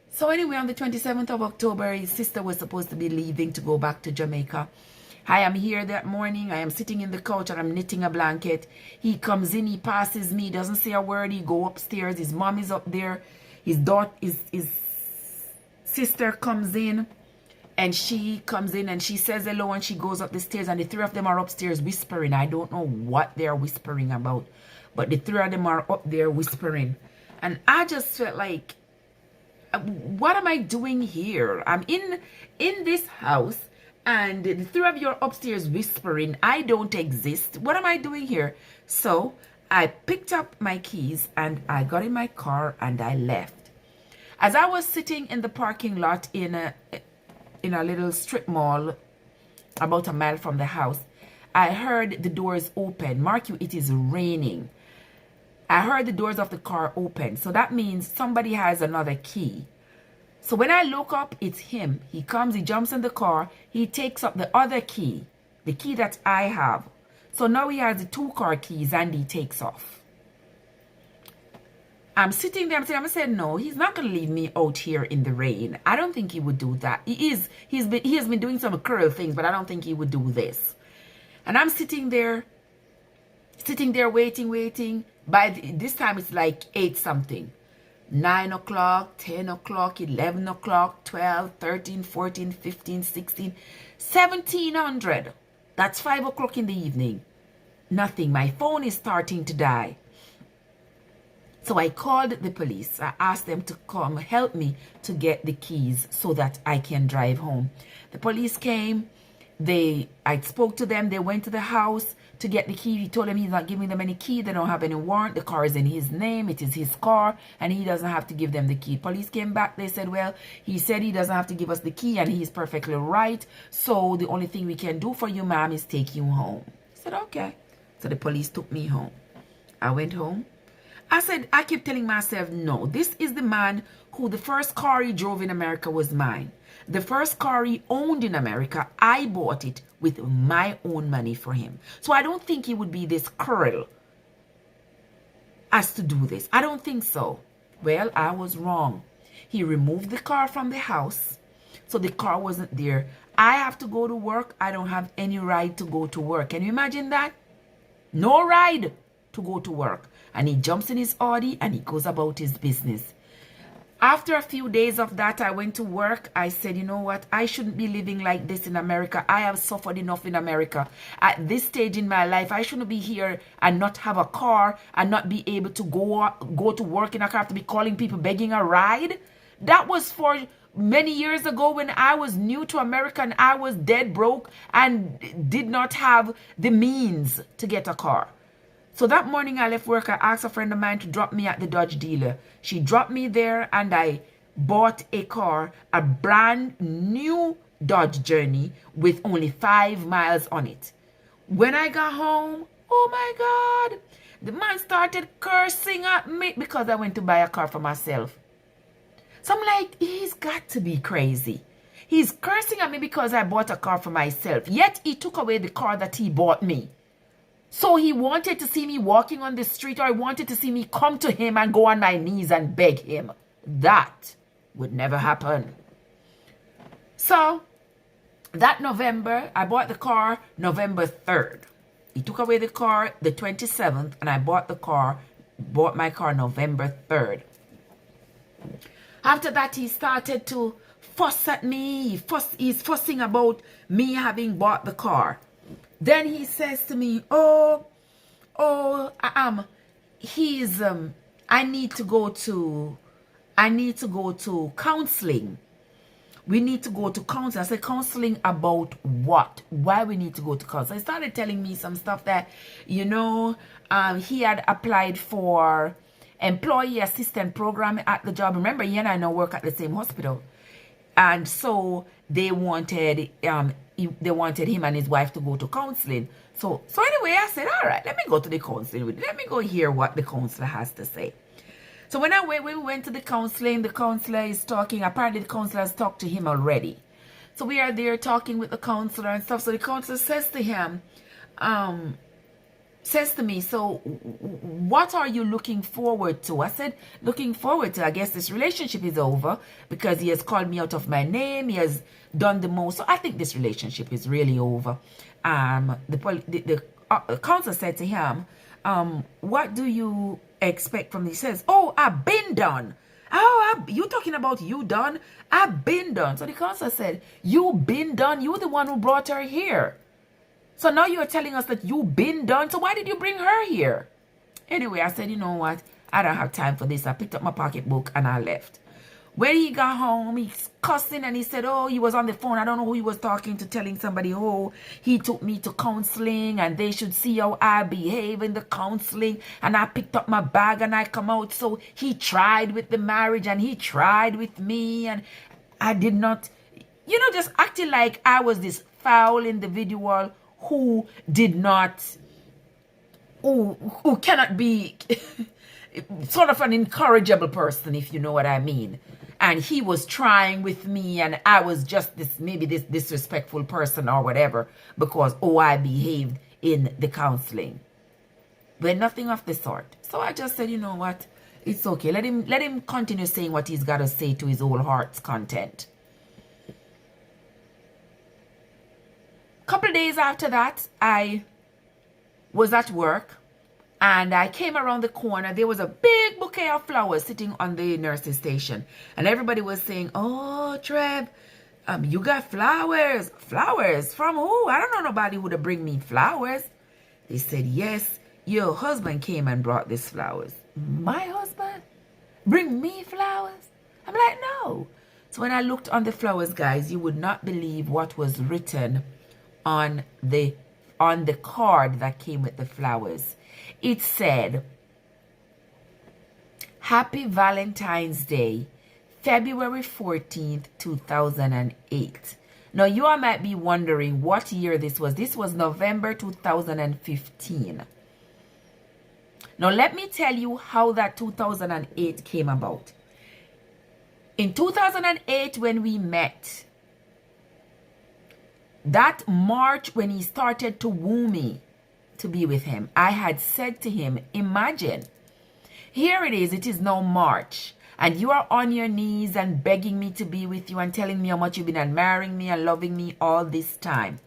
So anyway, on the 27th of October, his sister was supposed to be leaving to go back to Jamaica. I am here that morning. I am sitting in the couch and I'm knitting a blanket. He comes in, he passes me, doesn't say a word. He go upstairs. His mom is up there. His sister comes in. And she comes in and she says hello and she goes up the stairs, and the three of them are upstairs whispering. I don't know what they're whispering about, but the three of them are up there whispering. And I just felt like, what am I doing here? I'm in this house and the three of you are upstairs whispering. I don't exist. What am I doing here? So I picked up my keys and I got in my car and I left. As I was sitting in the parking lot in a little strip mall about a mile from the house, I heard the doors open. Mark you, it is raining. I heard the doors of the car open. So that means somebody has another key. So when I look up, it's him. He comes, he jumps in the car. He takes up the other key, the key that I have. So now he has the two car keys and he takes off. I'm sitting there, I said, no, he's not going to leave me out here in the rain. I don't think he would do that. He has been doing some cruel things, but I don't think he would do this. And I'm sitting there Sitting there waiting. By this time, it's like 8 something. 9 o'clock, 10 o'clock, 11 o'clock, 12, 13, 14, 15, 16, 1700. That's 5 o'clock in the evening. Nothing. My phone is starting to die. So I called the police. I asked them to come help me to get the keys so that I can drive home. The police came. I spoke to them. They went to the house to get the key. He told them he's not giving them any key. They don't have any warrant. The car is in his name. It is his car, and he doesn't have to give them the key. Police came back. They said, well, he said he doesn't have to give us the key, and he's perfectly right. So the only thing we can do for you, ma'am, is take you home. I said, okay. So the police took me home. I went home. I kept telling myself, no, this is the man who the first car he drove in America was mine. The first car he owned in America, I bought it with my own money for him. So I don't think he would be this cruel as to do this. I don't think so. Well, I was wrong. He removed the car from the house, so the car wasn't there. I have to go to work. I don't have any ride to go to work. Can you imagine that? No ride to go to work. And he jumps in his Audi and he goes about his business. After a few days of that, I went to work. I said, you know what? I shouldn't be living like this in America. I have suffered enough in America. At this stage in my life, I shouldn't be here and not have a car and not be able to go to work in a car. I have to be calling people begging a ride. That was for many years ago when I was new to America and I was dead broke and did not have the means to get a car. So that morning I left work. I asked a friend of mine to drop me at the Dodge dealer. She dropped me there and I bought a car, a brand new Dodge Journey with only 5 miles on it. When I got home, oh my God, the man started cursing at me because I went to buy a car for myself. So I'm like, he's got to be crazy. He's cursing at me because I bought a car for myself. Yet he took away the car that he bought me. So he wanted to see me walking on the street, or he wanted to see me come to him and go on my knees and beg him. That would never happen. So that November, I bought the car November 3rd. He took away the car the 27th, and I bought my car November 3rd. After that, he started to fuss at me. He's fussing about me having bought the car. Then he says to me, I need to go to counseling. We need to go to counseling. I said, counseling about what? Why we need to go to counseling? He started telling me some stuff that, he had applied for employee assistant program at the job. Remember, he and I now work at the same hospital. And so they wanted him and his wife to go to counseling. So anyway, I said, all right, let me go to the counseling. Let me go hear what the counselor has to say. So when we went to the counseling, the counselor is talking. Apparently the counselor has talked to him already. So we are there talking with the counselor and stuff. So the counselor says to him, says to me, so what are you looking forward to? I said, looking forward to, I guess this relationship is over because he has called me out of my name. He has done the most. So I think this relationship is really over. The counselor said to him, what do you expect from this? He says, oh, I've been done. Oh, you talking about you done? I've been done. So the counselor said, you been done? You the one who brought her here. So now you're telling us that you've been done. So why did you bring her here? Anyway, I said, you know what? I don't have time for this. I picked up my pocketbook and I left. When he got home, he's cussing and he said, oh, he was on the phone. I don't know who he was talking to, telling somebody, oh, he took me to counseling and they should see how I behave in the counseling. And I picked up my bag and I come out. So he tried with the marriage and he tried with me. And I did not, just acting like I was this foul individual who cannot be sort of an incorrigible person, if you know what I mean. And he was trying with me and I was just this disrespectful person or whatever because, I behaved in the counseling. But nothing of the sort. So I just said, you know what? It's okay. Let him continue saying what he's got to say to his whole heart's content. Couple days after that, I was at work And I came around the corner. There was a big bouquet of flowers sitting on the nurse's station. And everybody was saying, oh, Trev, you got flowers. Flowers? From who? I don't know nobody who would bring me flowers. They said, yes, your husband came and brought these flowers. My husband? Bring me flowers? I'm like, no. So when I looked on the flowers, guys, you would not believe what was written on the card that came with the flowers. It said, Happy Valentine's Day, February 14th, 2008. Now, you all might be wondering what year this was. This was November 2015. Now, let me tell you how that 2008 came about. In 2008, when we met, that March when he started to woo me to be with him, I had said to him, imagine, here it is now March, and you are on your knees and begging me to be with you and telling me how much you've been admiring me and loving me all this time.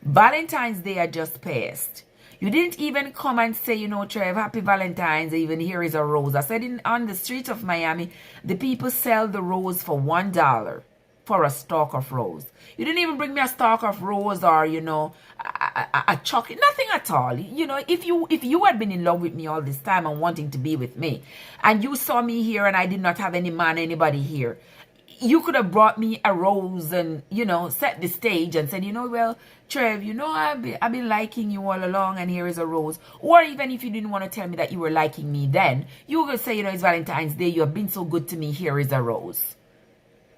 Valentine's Day had just passed. You didn't even come and say, you know, Trev, happy Valentine's, even here is a rose. I said on the streets of Miami, the people sell the rose for $1 for a stalk of rose. You didn't even bring me a stalk of rose or, you know, a chocolate, nothing at all. You know, if you had been in love with me all this time and wanting to be with me, and you saw me here and I did not have any man, anybody here, you could have brought me a rose and, you know, set the stage and said, you know, well, Trev, you know, I've been liking you all along and here is a rose. Or even if you didn't want to tell me that you were liking me then, you could say, you know, it's Valentine's Day, you have been so good to me, here is a rose.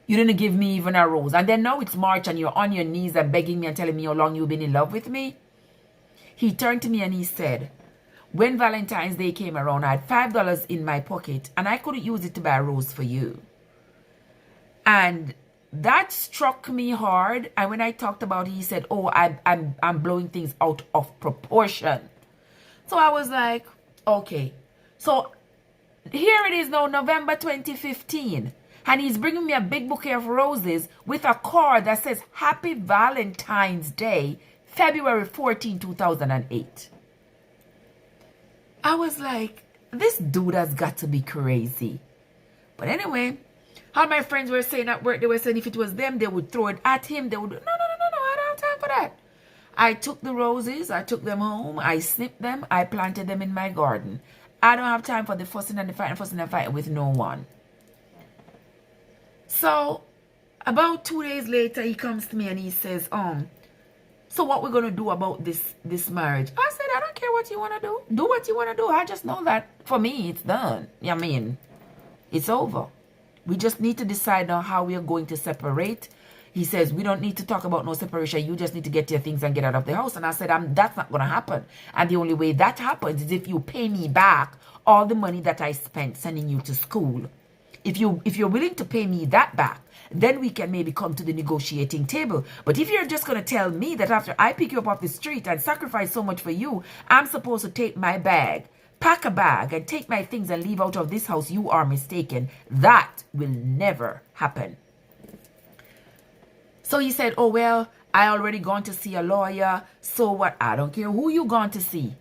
You didn't give me even a rose. And then now it's March and you're on your knees and begging me and telling me how long you've been in love with me. He turned to me and he said, when Valentine's Day came around, I had $5 in my pocket and I couldn't use it to buy a rose for you. And that struck me hard. And when I talked about it, he said, oh, I'm blowing things out of proportion. So I was like, okay. So here it is now, November 2015. And he's bringing me a big bouquet of roses with a card that says, Happy Valentine's Day, February 14, 2008. I was like, this dude has got to be crazy. But anyway, all my friends were saying at work, they were saying if it was them, they would throw it at him. They would, no, I don't have time for that. I took the roses, I took them home, I snipped them, I planted them in my garden. I don't have time for the fussing and the fighting with no one. So, about 2 days later, he comes to me and he says, so what we're going to do about this marriage? I said, I don't care what you want to do. Do what you want to do. I just know that for me, it's done. I mean, it's over. We just need to decide on how we are going to separate. He says, we don't need to talk about no separation. You just need to get your things and get out of the house. And I said, that's not going to happen. And the only way that happens is if you pay me back all the money that I spent sending you to school. If you're willing to pay me that back, then we can maybe come to the negotiating table. But if you're just going to tell me that after I pick you up off the street and sacrifice so much for you, I'm supposed to take my bag, pack a bag, and take my things and leave out of this house, you are mistaken. That will never happen. So he said, oh, well, I already gone to see a lawyer. So what? I don't care who you gone to see.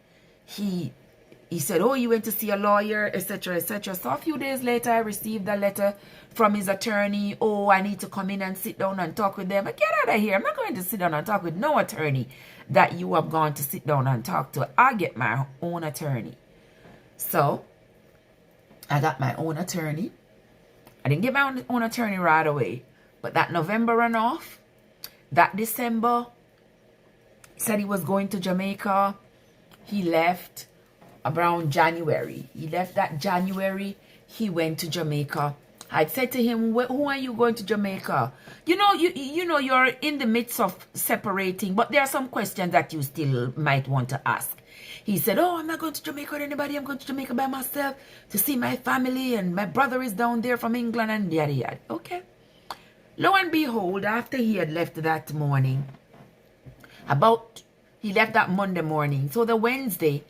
He said, oh, you went to see a lawyer, etc., etc. So a few days later, I received a letter from his attorney. Oh, I need to come in and sit down and talk with them. Get out of here. I'm not going to sit down and talk with no attorney that you have gone to sit down and talk to. I get my own attorney. So I got my own attorney. I didn't get my own attorney right away. But that November ran off. That December, said he was going to Jamaica. He left around January. He left that January. He went to Jamaica. I said to him, who are you going to Jamaica? You know, you're in the midst of separating, but there are some questions that you still might want to ask. He said, oh, I'm not going to Jamaica with anybody. I'm going to Jamaica by myself to see my family, and my brother is down there from England, and yada yada. Okay. Lo and behold, after he had left that morning, he left that Monday morning. So the Wednesday,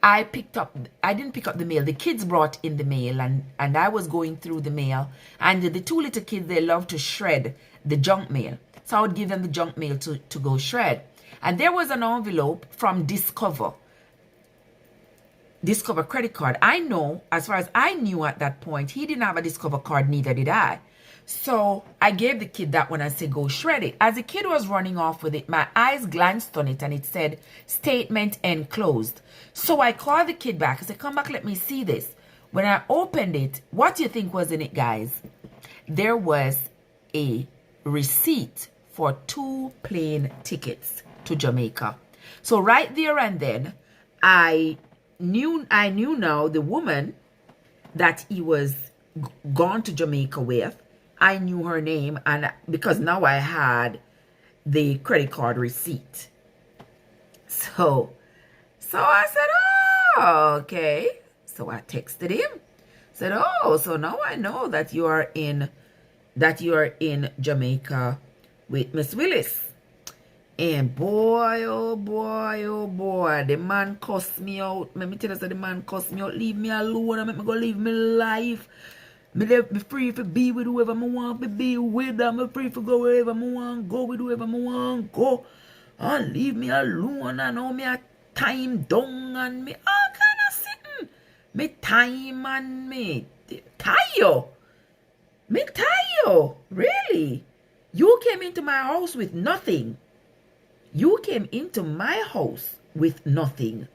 I didn't pick up the mail. The kids brought in the mail, and I was going through the mail. And the two little kids, they love to shred the junk mail. So I would give them the junk mail to go shred. And there was an envelope from Discover. Discover credit card. I know, as far as I knew at that point, he didn't have a Discover card, neither did I. So I gave the kid that one and said, go shred it. As the kid was running off with it, my eyes glanced on it and it said, statement enclosed. So I called the kid back. I said, come back, let me see this. When I opened it, what do you think was in it, guys? There was a receipt for 2 plane tickets to Jamaica. So right there and then, I knew now the woman that he was gone to Jamaica with. I knew her name, and because now I had the credit card receipt. So I said, oh, okay. So I texted him. Said, oh, so now I know that you are in Jamaica with Miss Willis. And boy, oh boy, oh boy, the man cussed me out. Let me tell you, the man cussed me out. Leave me alone and make me go live my life. Me free to be with whoever I want to be with. I'm free to go wherever I want to go with whoever I want to go. And leave me alone and now me a time down and me all kind of sitting. Me time and me tired. Me tired. Really? You came into my house with nothing. You came into my house with nothing.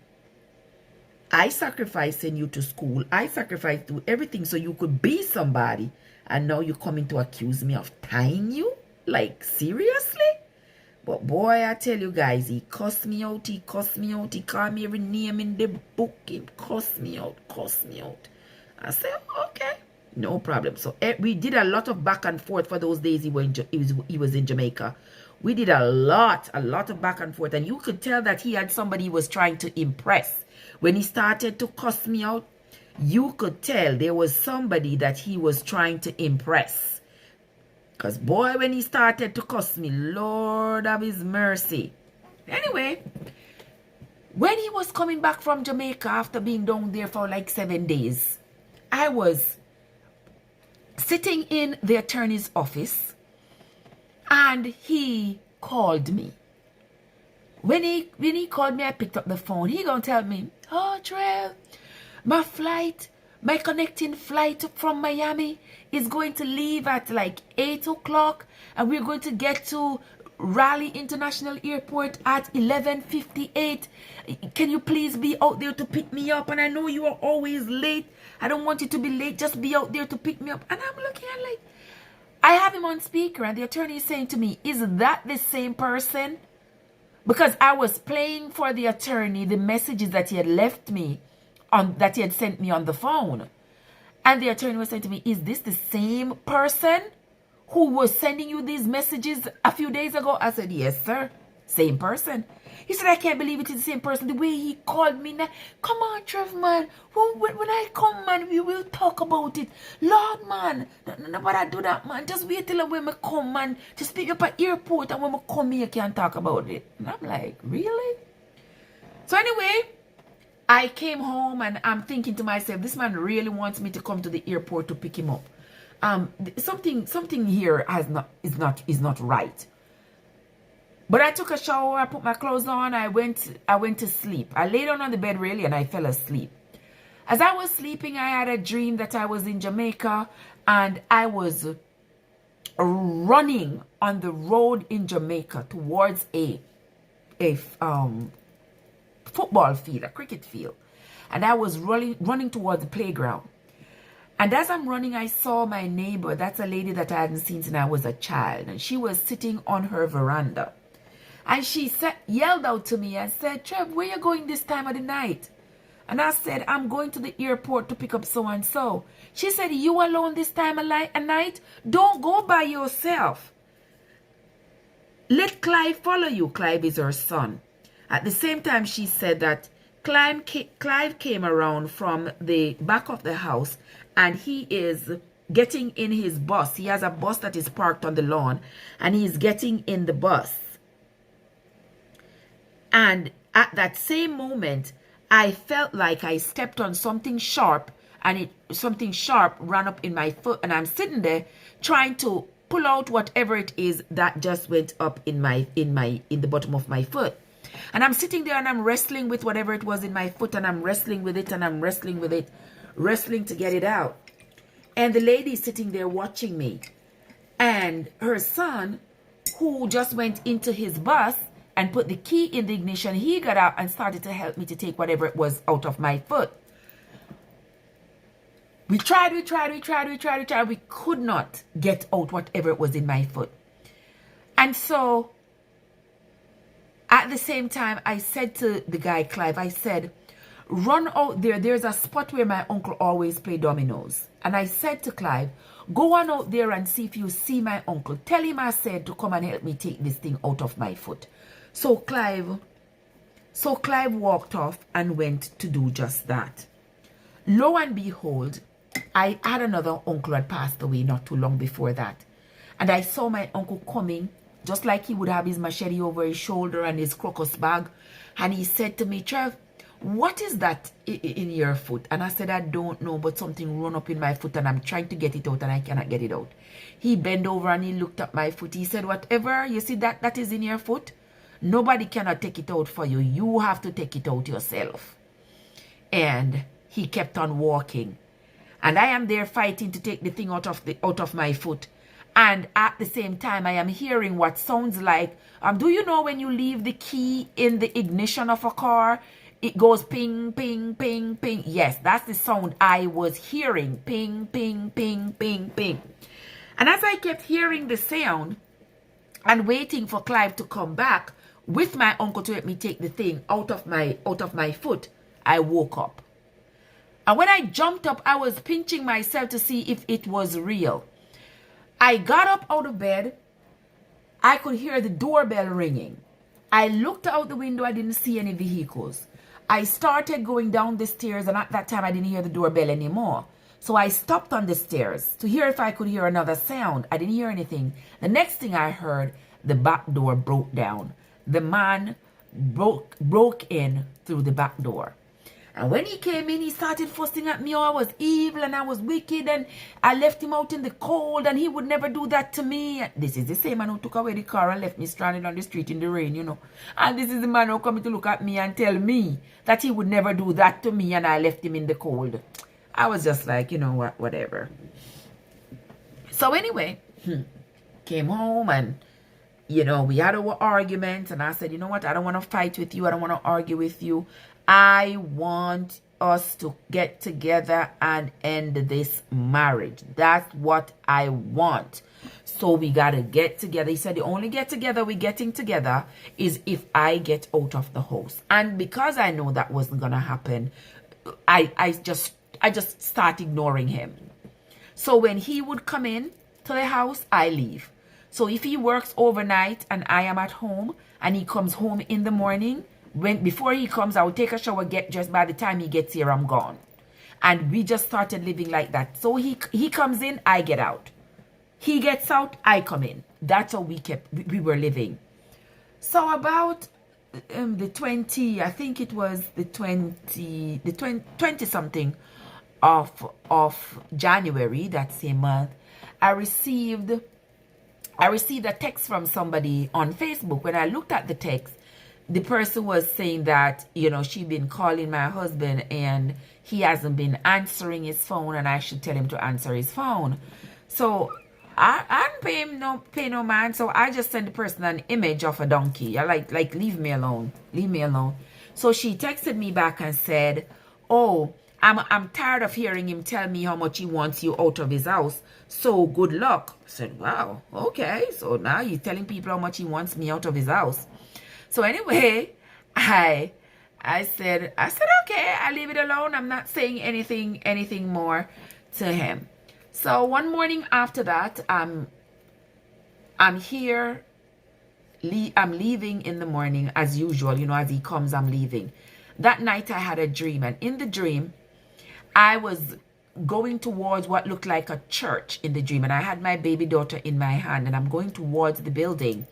I sacrificed sending you to school. I sacrificed do everything so you could be somebody. And now you're coming to accuse me of tying you? Like, seriously? But boy, I tell you guys, he cussed me out. He cussed me out. He called me every name in the book. He cussed me out. Cussed me out. I said, okay, no problem. So we did a lot of back and forth for those days he was in Jamaica. We did a lot of back and forth. And you could tell that he had somebody he was trying to impress. When he started to cuss me out, you could tell there was somebody that he was trying to impress. Because boy, when he started to cuss me, Lord of his mercy. Anyway, when he was coming back from Jamaica after being down there for like 7 days, I was sitting in the attorney's office and he called me. When he called me, I picked up the phone. He gonna tell me, oh, Trev, my connecting flight from Miami is going to leave at like 8 o'clock and we're going to get to Raleigh International Airport at 11:58. Can you please be out there to pick me up? And I know you are always late. I don't want you to be late. Just be out there to pick me up. And I'm looking at like, I have him on speaker and the attorney is saying to me, is that the same person? Because I was playing for the attorney the messages that he had left me that he had sent me on the phone. And the attorney was saying to me, is this the same person who was sending you these messages a few days ago? I said, yes, sir. Same person. He said, I can't believe it is the same person. The way he called me now. Come on, Trev, man. When I come, man, we will talk about it. Lord, man. Nobody do that, man. Just wait till when I come, man. Just pick up at airport and when I come here, can talk about it. And I'm like, really? So anyway, I came home and I'm thinking to myself, this man really wants me to come to the airport to pick him up. Something here is not right. But I took a shower, I put my clothes on, I went to sleep. I lay down on the bed really and I fell asleep. As I was sleeping, I had a dream that I was in Jamaica and I was running on the road in Jamaica towards a football field, a cricket field. And I was running towards the playground. And as I'm running, I saw my neighbor. That's a lady that I hadn't seen since I was a child. And she was sitting on her veranda. And she yelled out to me and said, Trev, where you going this time of the night? And I said, I'm going to the airport to pick up so-and-so. She said, you alone this time of night? Don't go by yourself. Let Clive follow you. Clive is her son. At the same time, she said that Clive came around from the back of the house and he is getting in his bus. He has a bus that is parked on the lawn and he's getting in the bus. And at that same moment, I felt like I stepped on something sharp and something sharp ran up in my foot. And I'm sitting there trying to pull out whatever it is that just went up in the bottom of my foot. And I'm sitting there and I'm wrestling with whatever it was in my foot, and I'm wrestling with it and I'm wrestling with it, wrestling to get it out. And the lady is sitting there watching me. And her son, who just went into his bus and put the key in the ignition, he got out and started to help me to take whatever it was out of my foot. We tried. We could not get out whatever it was in my foot. And so, at the same time, I said to the guy, Clive, I said, run out there. There's a spot where my uncle always play dominoes. And I said to Clive, go on out there and see if you see my uncle. Tell him I said to come and help me take this thing out of my foot. So Clive walked off and went to do just that. Lo and behold, I had another uncle had passed away not too long before that. And I saw my uncle coming, just like he would have his machete over his shoulder and his crocus bag. And he said to me, Trev, what is that in your foot? And I said, I don't know, but something run up in my foot and I'm trying to get it out and I cannot get it out. He bent over and he looked at my foot. He said, whatever you see that is in your foot, nobody cannot take it out for you. You have to take it out yourself. And he kept on walking. And I am there fighting to take the thing out of my foot. And at the same time, I am hearing what sounds like, do you know when you leave the key in the ignition of a car, it goes ping, ping, ping, ping. Yes, that's the sound I was hearing. Ping, ping, ping, ping, ping. And as I kept hearing the sound and waiting for Clive to come back with my uncle to help me take the thing out of my foot, I woke up. And when I jumped up, I was pinching myself to see if it was real. I got up out of bed. I could hear the doorbell ringing. I looked out the window. I didn't see any vehicles. I started going down the stairs, and at that time, I didn't hear the doorbell anymore. So I stopped on the stairs to hear if I could hear another sound. I didn't hear anything. The next thing I heard, the back door broke down. The man broke in through the back door. And when he came in, he started fussing at me. Oh, I was evil and I was wicked and I left him out in the cold and he would never do that to me. This is the same man who took away the car and left me stranded on the street in the rain, you know. And this is the man who coming to look at me and tell me that he would never do that to me and I left him in the cold. I was just like, you know what, whatever. So anyway, came home and, you know, we had our argument and I said, you know what, I don't want to fight with you. I don't want to argue with you. I want us to get together and end this marriage. That's what I want. So we got to get together. He said the only get together we're getting together is if I get out of the house. And because I know that wasn't going to happen, I just start ignoring him. So when he would come in to the house, I leave. So if he works overnight and I am at home and he comes home in the morning, before he comes, I will take a shower, get dressed. By the time he gets here, I'm gone. And we just started living like that. So he comes in, I get out. He gets out, I come in. That's how we were living. So about the 20, I think it was the 20 something of January, that same month, I received a text from somebody on Facebook. When I looked at the text, the person was saying that, you know, she'd been calling my husband and he hasn't been answering his phone and I should tell him to answer his phone. So I didn't pay no mind. So I just sent the person an image of a donkey. I like leave me alone. Leave me alone. So she texted me back and said, oh, I'm tired of hearing him tell me how much he wants you out of his house. So good luck. I said, wow, okay. So now he's telling people how much he wants me out of his house. So anyway, I said, okay, I leave it alone. I'm not saying anything more to him. So one morning after that, I'm here. I'm leaving in the morning as usual. You know, as he comes, I'm leaving. That night I had a dream, and in the dream, I was going towards what looked like a church in the dream, and I had my baby daughter in my hand, and I'm going towards the building.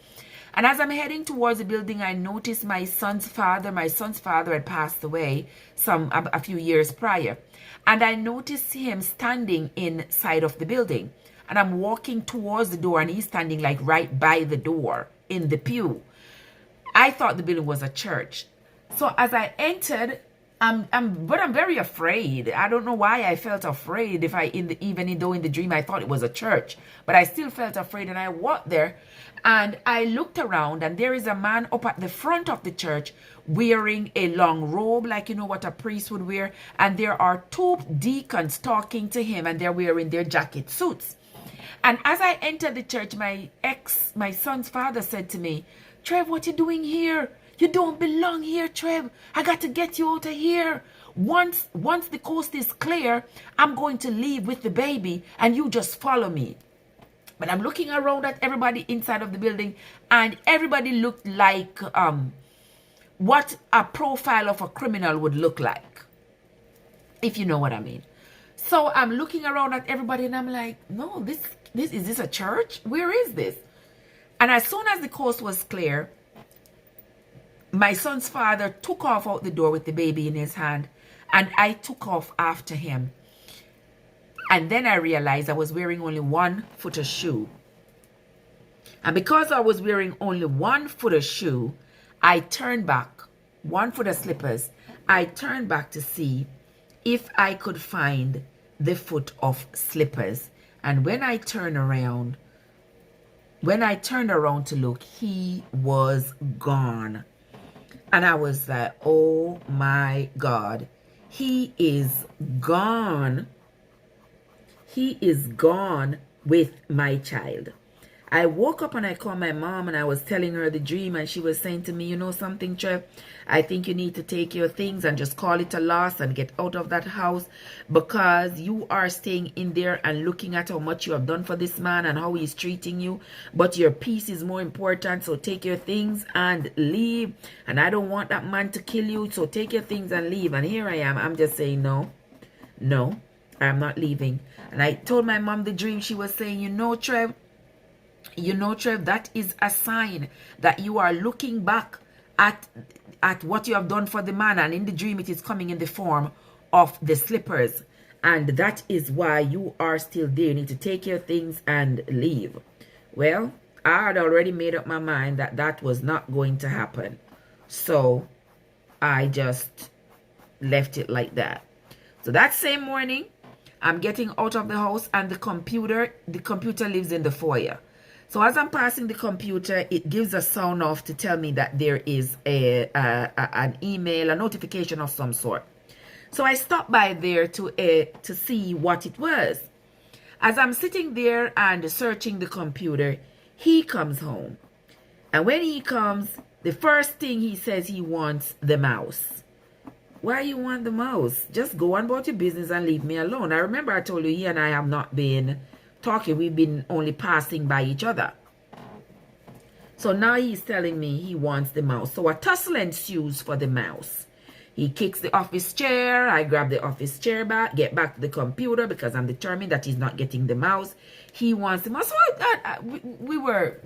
And as I'm heading towards the building, I noticed my son's father. My son's father had passed away a few years prior. And I noticed him standing inside of the building. And I'm walking towards the door and he's standing like right by the door in the pew. I thought the building was a church. So as I entered, but I'm very afraid. I don't know why I felt afraid. Even though in the dream I thought it was a church, but I still felt afraid. And I walked there, and I looked around, and there is a man up at the front of the church wearing a long robe, like what a priest would wear. And there are two deacons talking to him, and they're wearing their jacket suits. And as I entered the church, my son's father said to me, "Trev, what you doing here? You don't belong here, Trev. I got to get you out of here. Once the coast is clear, I'm going to leave with the baby, and you just follow me." But I'm looking around at everybody inside of the building, and everybody looked like what a profile of a criminal would look like, if you know what I mean. So I'm looking around at everybody, and I'm like, no, is this a church? Where is this? And as soon as the coast was clear, my son's father took off out the door with the baby in his hand, and I took off after him. And then I realized I was wearing only 1 foot of shoe. And because I was wearing only 1 foot of shoe, I turned back, 1 foot of slippers. I turned back to see if I could find the foot of slippers. And when I turned around to look, he was gone. And I was like, oh my God, he is gone. He is gone with my child. I woke up and I called my mom, and I was telling her the dream, and she was saying to me, "You know something, Trev? I think you need to take your things and just call it a loss and get out of that house, because you are staying in there and looking at how much you have done for this man and how he's treating you. But your peace is more important, so take your things and leave. And I don't want that man to kill you, so take your things and leave." And here I am. I'm just saying, no, I'm not leaving. And I told my mom the dream. She was saying, Trev, that is a sign that you are looking back at what you have done for the man. And in the dream, it is coming in the form of the slippers. And that is why you are still there. You need to take your things and leave. Well, I had already made up my mind that was not going to happen. So I just left it like that. So that same morning, I'm getting out of the house, and the computer lives in the foyer. So as I'm passing the computer, it gives a sound off to tell me that there is an email, a notification of some sort. So I stopped by there to see what it was. As I'm sitting there and searching the computer, he comes home. And when he comes, the first thing he says, he wants the mouse. Why you want the mouse? Just go on about your business and leave me alone. I remember I told you he and I have not been talking. We've been only passing by each other. So now he's telling me he wants the mouse. So a tussle ensues for the mouse. He kicks the office chair. I grab the office chair back, get back to the computer, because I'm determined that he's not getting the mouse. He wants the mouse. So we were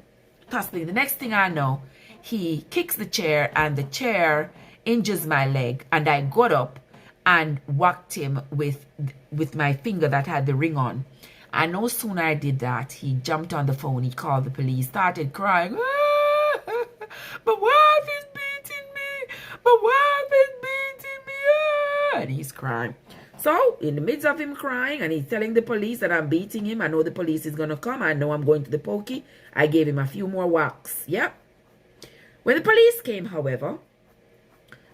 tussling. The next thing I know, he kicks the chair, and the chair injures my leg, and I got up and whacked him with my finger that had the ring on. And no sooner I did that, he jumped on the phone. He called the police, started crying. My wife is beating me. My wife is beating me. And he's crying. So in the midst of him crying, and he's telling the police that I'm beating him, I know the police is going to come. I know I'm going to the pokey. I gave him a few more whacks. Yep. When the police came, however,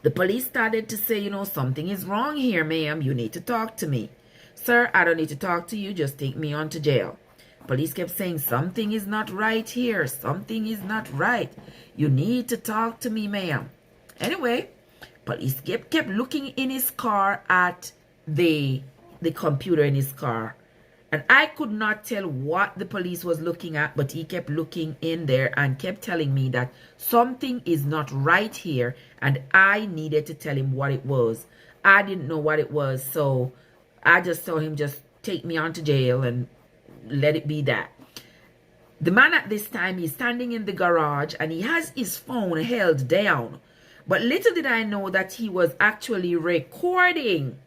the police started to say, something is wrong here, ma'am. You need to talk to me. Sir, I don't need to talk to you. Just take me on to jail. Police kept saying, something is not right here. Something is not right. You need to talk to me, ma'am. Anyway, police kept looking in his car at the computer in his car. And I could not tell what the police was looking at, but he kept looking in there and kept telling me that something is not right here, and I needed to tell him what it was. I didn't know what it was, so I just told him, just take me on to jail and let it be that. The man at this time, he's standing in the garage, and he has his phone held down. But little did I know that he was actually recording.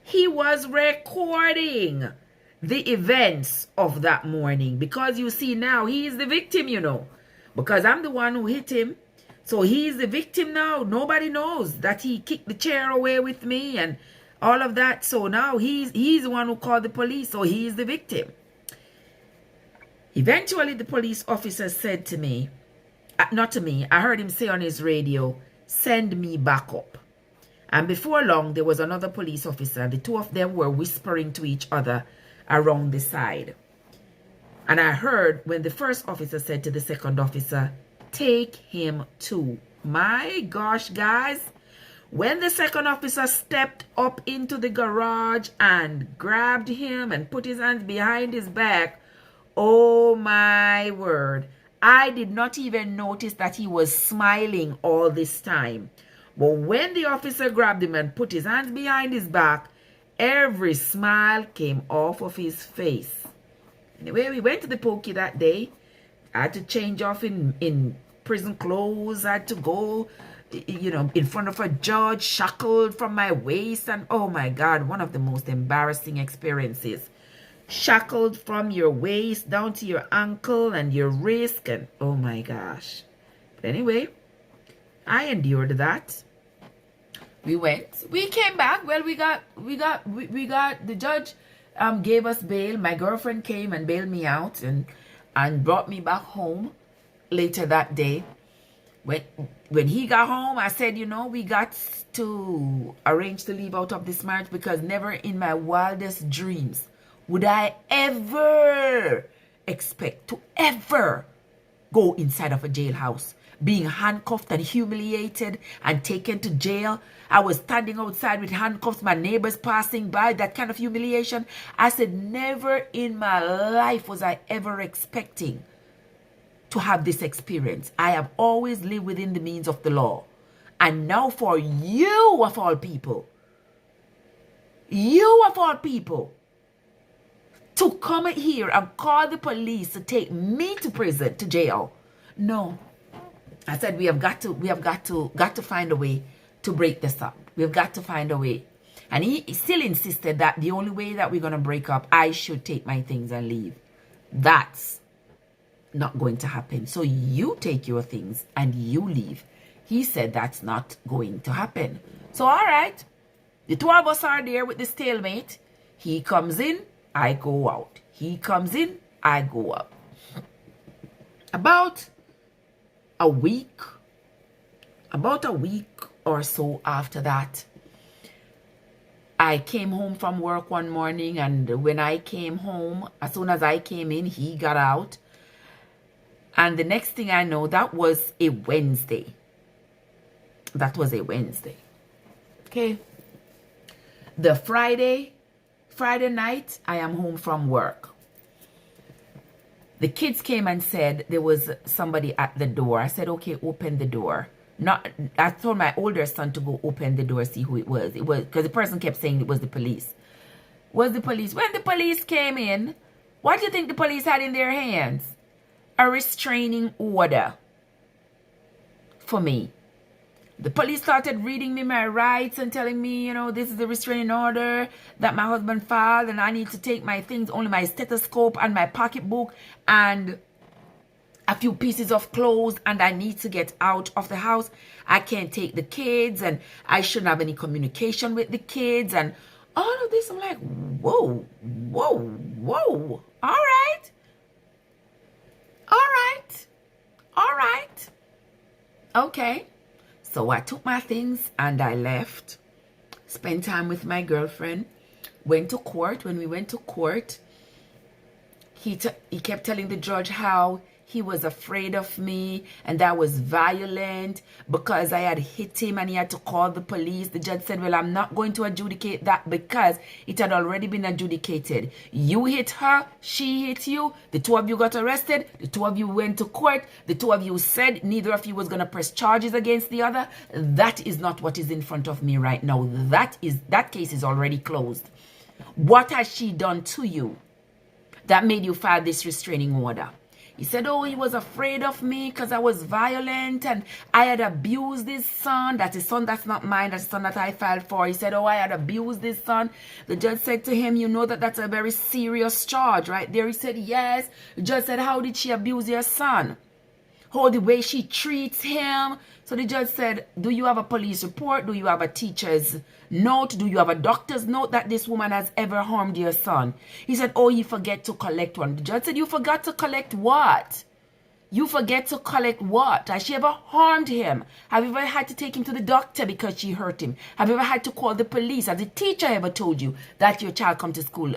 He was recording the events of that morning, because you see now he is the victim, because I'm the one who hit him. So he's the victim now. Nobody knows that he kicked the chair away with me and all of that. So now he's the one who called the police. So he's the victim. Eventually, the police officer said to me, not to me, I heard him say on his radio, send me back up. And before long, there was another police officer. The two of them were whispering to each other around the side. And I heard when the first officer said to the second officer, take him too. My gosh, guys. When the second officer stepped up into the garage and grabbed him and put his hands behind his back, oh my word. I did not even notice that he was smiling all this time. But when the officer grabbed him and put his hands behind his back, every smile came off of his face. Anyway, we went to the pokey that day. I had to change off in prison clothes. I had to go, in front of a judge, shackled from my waist. And oh my God, one of the most embarrassing experiences. Shackled from your waist down to your ankle and your wrist. And oh my gosh. But anyway, I endured that. We went. We came back. Well, we got the judge gave us bail. My girlfriend came and bailed me out and brought me back home later that day. When he got home, I said, we got to arrange to leave out of this marriage, because never in my wildest dreams would I ever expect to ever go inside of a jailhouse, being handcuffed and humiliated and taken to jail. I was standing outside with handcuffs, my neighbors passing by, that kind of humiliation. I said, never in my life was I ever expecting to have this experience. I have always lived within the means of the law. And now for you of all people, to come here and call the police to take me to prison, to jail. No. I said, we have got to find a way to break this up. We've got to find a way. And he still insisted that the only way that we're going to break up, I should take my things and leave. That's not going to happen. So you take your things and you leave. He said that's not going to happen. So all right, the two of us are there with the stalemate. He comes in, I go out. He comes in, I go out. About a week or so after that, I came home from work one morning, and when I came home, as soon as I came in, he got out. And the next thing I know, that was a Wednesday. Okay. The Friday night, I am home from work. The kids came and said there was somebody at the door. I said, okay, open the door. I told my older son to go open the door, see who it was. It was because the person kept saying it was the police. When the police came in, what do you think the police had in their hands? A restraining order for me. The police started reading me my rights and telling me, this is the restraining order that my husband filed, and I need to take my things, only my stethoscope and my pocketbook and a few pieces of clothes, and I need to get out of the house. I can't take the kids, and I shouldn't have any communication with the kids, and all of this. I'm like, whoa. All right. Okay. So I took my things and I left. Spent time with my girlfriend. Went to court. When we went to court, he kept telling the judge how he was afraid of me and that I was violent because I had hit him and he had to call the police. The judge said, well, I'm not going to adjudicate that because it had already been adjudicated. You hit her, she hit you, the two of you got arrested, the two of you went to court, the two of you said neither of you was going to press charges against the other. That is not what is in front of me right now. That case is already closed. What has she done to you that made you file this restraining order? He said, oh, he was afraid of me because I was violent and I had abused his son. That's his son, that's not mine, that's the son that I filed for. He said, oh, I had abused his son. The judge said to him, you know that's a very serious charge right there. He said, yes. The judge said, how did she abuse your son? how the way she treats him. So the judge said, do you have a police report? Do you have a teacher's note? Do you have a doctor's note that this woman has ever harmed your son? He said, oh, you forget to collect one. The judge said, you forgot to collect what? You forget to collect what? Has she ever harmed him? Have you ever had to take him to the doctor because she hurt him? Have you ever had to call the police? Has the teacher ever told you that your child come to school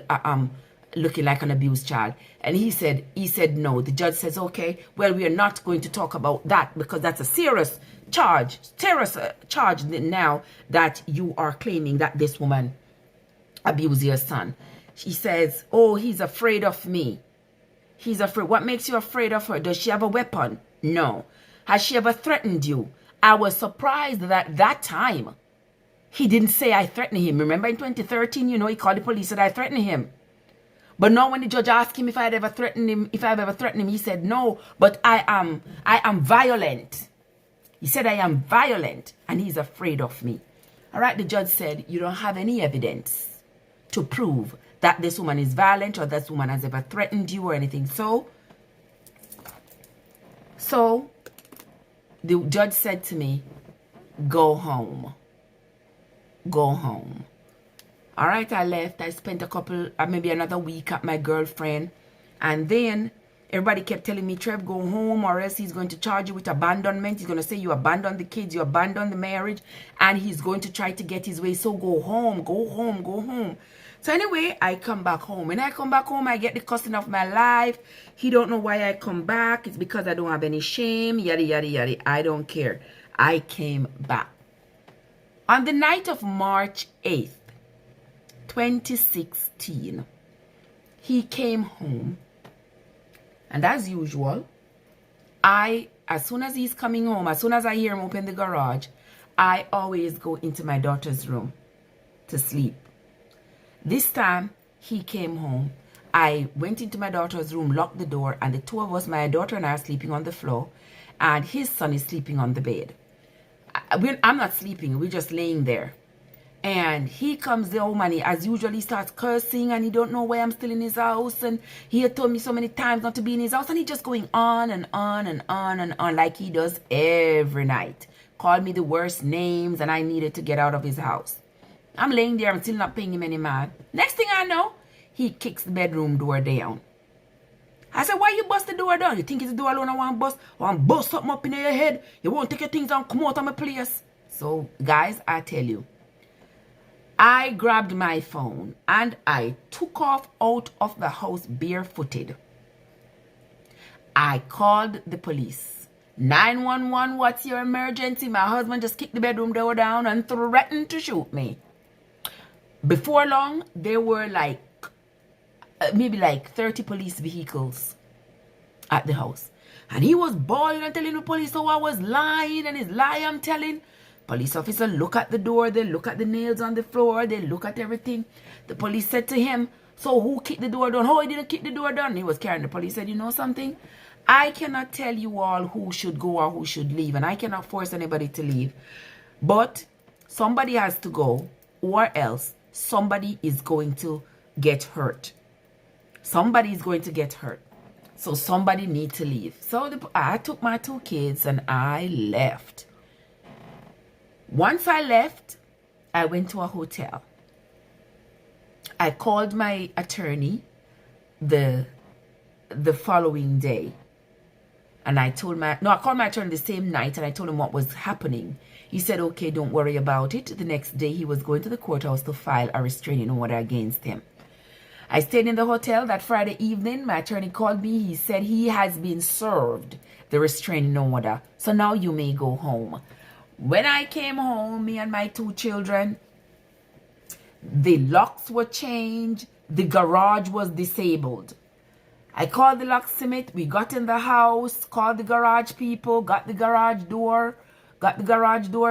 looking like an abused child? And he said no. The judge says, okay, well, we are not going to talk about that because that's a serious charge now that you are claiming that this woman abused your son. She says, oh, he's afraid of me. He's afraid. What makes you afraid of her? Does she have a weapon? No. Has she ever threatened you? I was surprised that that time he didn't say I threatened him. Remember in 2013, he called the police and I threatened him. But now when the judge asked him if I've ever threatened him, he said no, but I am violent. He said I am violent and he's afraid of me. All right, the judge said you don't have any evidence to prove that this woman is violent or this woman has ever threatened you or anything. So the judge said to me, go home. Go home. All right, I left. I spent maybe another week at my girlfriend. And then everybody kept telling me, Trev, go home or else he's going to charge you with abandonment. He's going to say you abandoned the kids, you abandoned the marriage, and he's going to try to get his way. So go home, go home, go home. So anyway, I come back home. When I come back home, I get the cussing of my life. He don't know why I come back. It's because I don't have any shame. Yada, yada, yada. I don't care. I came back. On the night of March 8th, 2016, he came home. And as usual, as soon as he's coming home, as soon as I hear him open the garage, I always go into my daughter's room to sleep. This time, he came home. I went into my daughter's room, locked the door, and the two of us, my daughter and I, are sleeping on the floor, and his son is sleeping on the bed. I'm not sleeping. We're just laying there. And he comes home and as usual, he starts cursing and he don't know why I'm still in his house. And he had told me so many times not to be in his house. And he just going on and on and on and on like he does every night. Called me the worst names and I needed to get out of his house. I'm laying there. I'm still not paying him any mind. Next thing I know, he kicks the bedroom door down. I said, why you bust the door down? You think it's the door alone I want to bust? I want to bust something up in your head? You won't take your things and come out of my place? So, guys, I tell you, I grabbed my phone and I took off out of the house barefooted. I called the police. 911, what's your emergency? My husband just kicked the bedroom door down and threatened to shoot me. Before long, there were maybe 30 police vehicles at the house. And he was bawling and telling the police how I was lying and his lie I'm telling. Police officer look at the door, they look at the nails on the floor, they look at everything. The police said to him, so who kicked the door down? Oh, he didn't kick the door down. He was carrying the police. Said, you know something? I cannot tell you all who should go or who should leave, and I cannot force anybody to leave. But somebody has to go, or else somebody is going to get hurt. Somebody is going to get hurt. So somebody needs to leave. So I took my two kids and I left. Once I left, I went to a hotel. I called my attorney the following day. And I called my attorney the same night and I told him what was happening. He said, okay, don't worry about it. The next day he was going to the courthouse to file a restraining order against him. I stayed in the hotel that Friday evening. My attorney called me. He said he has been served the restraining order. So now you may go home. When I came home, me and my two children, the locks were changed. The garage was disabled. I called the locksmith. We got in the house, called the garage people, got the garage door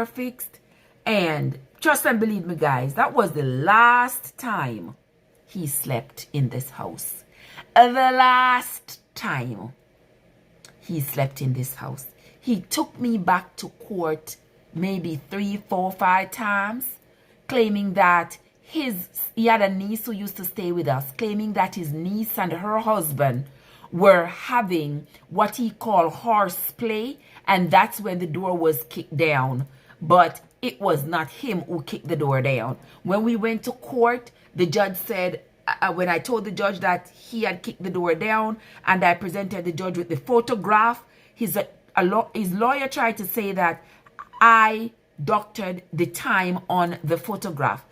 fixed. And trust and believe me, guys, that was the last time he slept in this house. The last time he slept in this house. He took me back to court maybe 3, 4, 5 times, claiming that he had a niece who used to stay with us, claiming that his niece and her husband were having what he called horseplay, and that's when the door was kicked down. But it was not him who kicked the door down. When we went to court, the judge said, when I told the judge that he had kicked the door down, and I presented the judge with the photograph, his lawyer tried to say that I doctored the time on the photograph.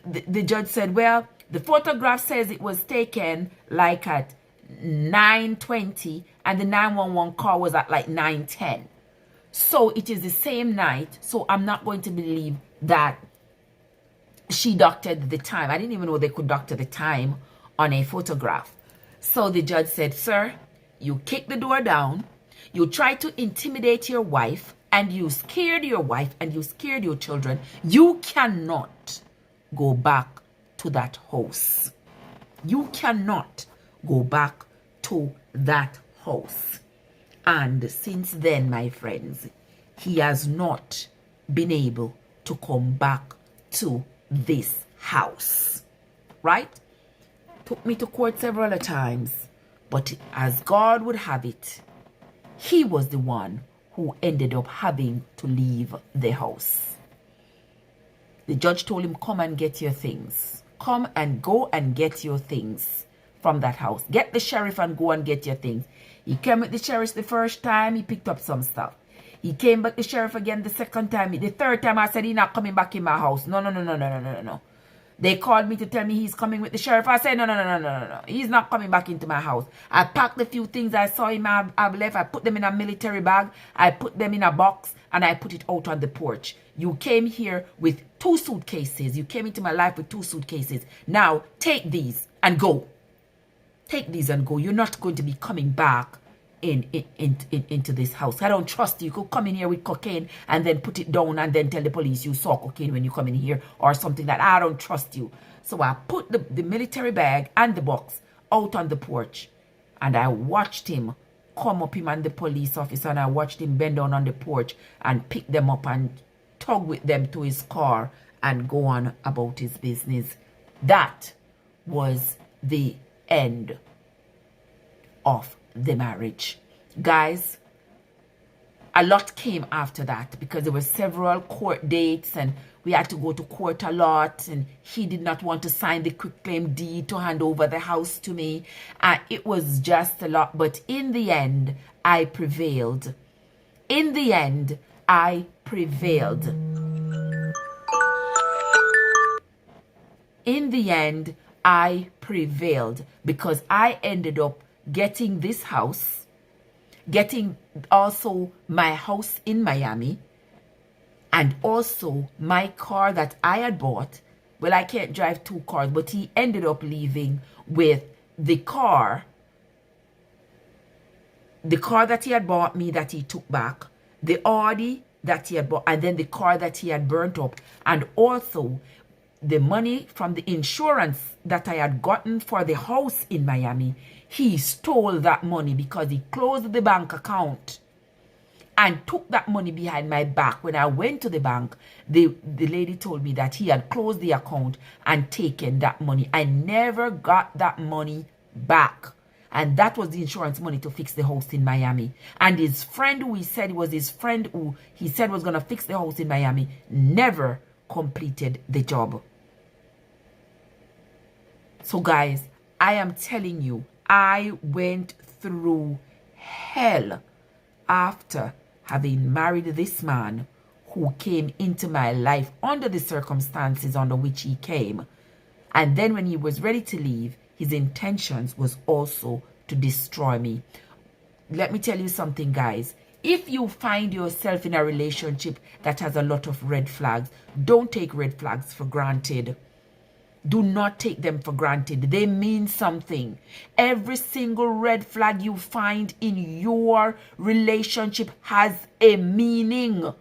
The judge said, well, the photograph says it was taken like at 9:20 and the 911 call was at like 9:10. So it is the same night. So I'm not going to believe that she doctored the time. I didn't even know they could doctor the time on a photograph. So the judge said, sir, you kicked the door down. You tried to intimidate your wife, and you scared your wife, and you scared your children. You cannot go back to that house. You cannot go back to that house. And since then, my friends, he has not been able to come back to this house. Right? Took me to court several times, but as God would have it, he was the one who ended up having to leave the house. The judge told him, come and get your things. Come and go and get your things from that house. Get the sheriff and go and get your things. He came with the sheriff the first time, he picked up some stuff. He came back the sheriff again the second time. The third time I said, he's not coming back in my house. No. They called me to tell me he's coming with the sheriff. I said, no. He's not coming back into my house. I packed the few things I saw him have left. I put them in a military bag. I put them in a box and I put it out on the porch. You came here with 2 suitcases. You came into my life with 2 suitcases. Now take these and go. Take these and go. You're not going to be coming back into this house. I don't trust you. You could come in here with cocaine and then put it down and then tell the police you saw cocaine when you come in here or something like that. I don't trust you. So I put the military bag and the box out on the porch, and I watched him come up, him and the police officer, and I watched him bend down on the porch and pick them up and tug with them to his car and go on about his business. That was the end of the marriage. Guys, a lot came after that because there were several court dates and we had to go to court a lot, and he did not want to sign the quitclaim deed to hand over the house to me. It was just a lot, but in the end, I prevailed. In the end, I prevailed. In the end, I prevailed because I ended up getting this house, getting also my house in Miami, and also my car that I had bought. Well, I can't drive 2 cars, but he ended up leaving with the car that he had bought me that he took back, the Audi that he had bought, and then the car that he had burnt up, and also the money from the insurance that I had gotten for the house in Miami. He stole that money because he closed the bank account and took that money behind my back. When I went to the bank, the lady told me that he had closed the account and taken that money. I never got that money back. And that was the insurance money to fix the house in Miami. And his friend, who he said was his friend, who he said was going to fix the house in Miami, never completed the job. So guys, I am telling you, I went through hell after having married this man who came into my life under the circumstances under which he came. And then when he was ready to leave, his intentions was also to destroy me. Let me tell you something, guys. If you find yourself in a relationship that has a lot of red flags, don't take red flags for granted. Do not take them for granted. They mean something. Every single red flag you find in your relationship has a meaning.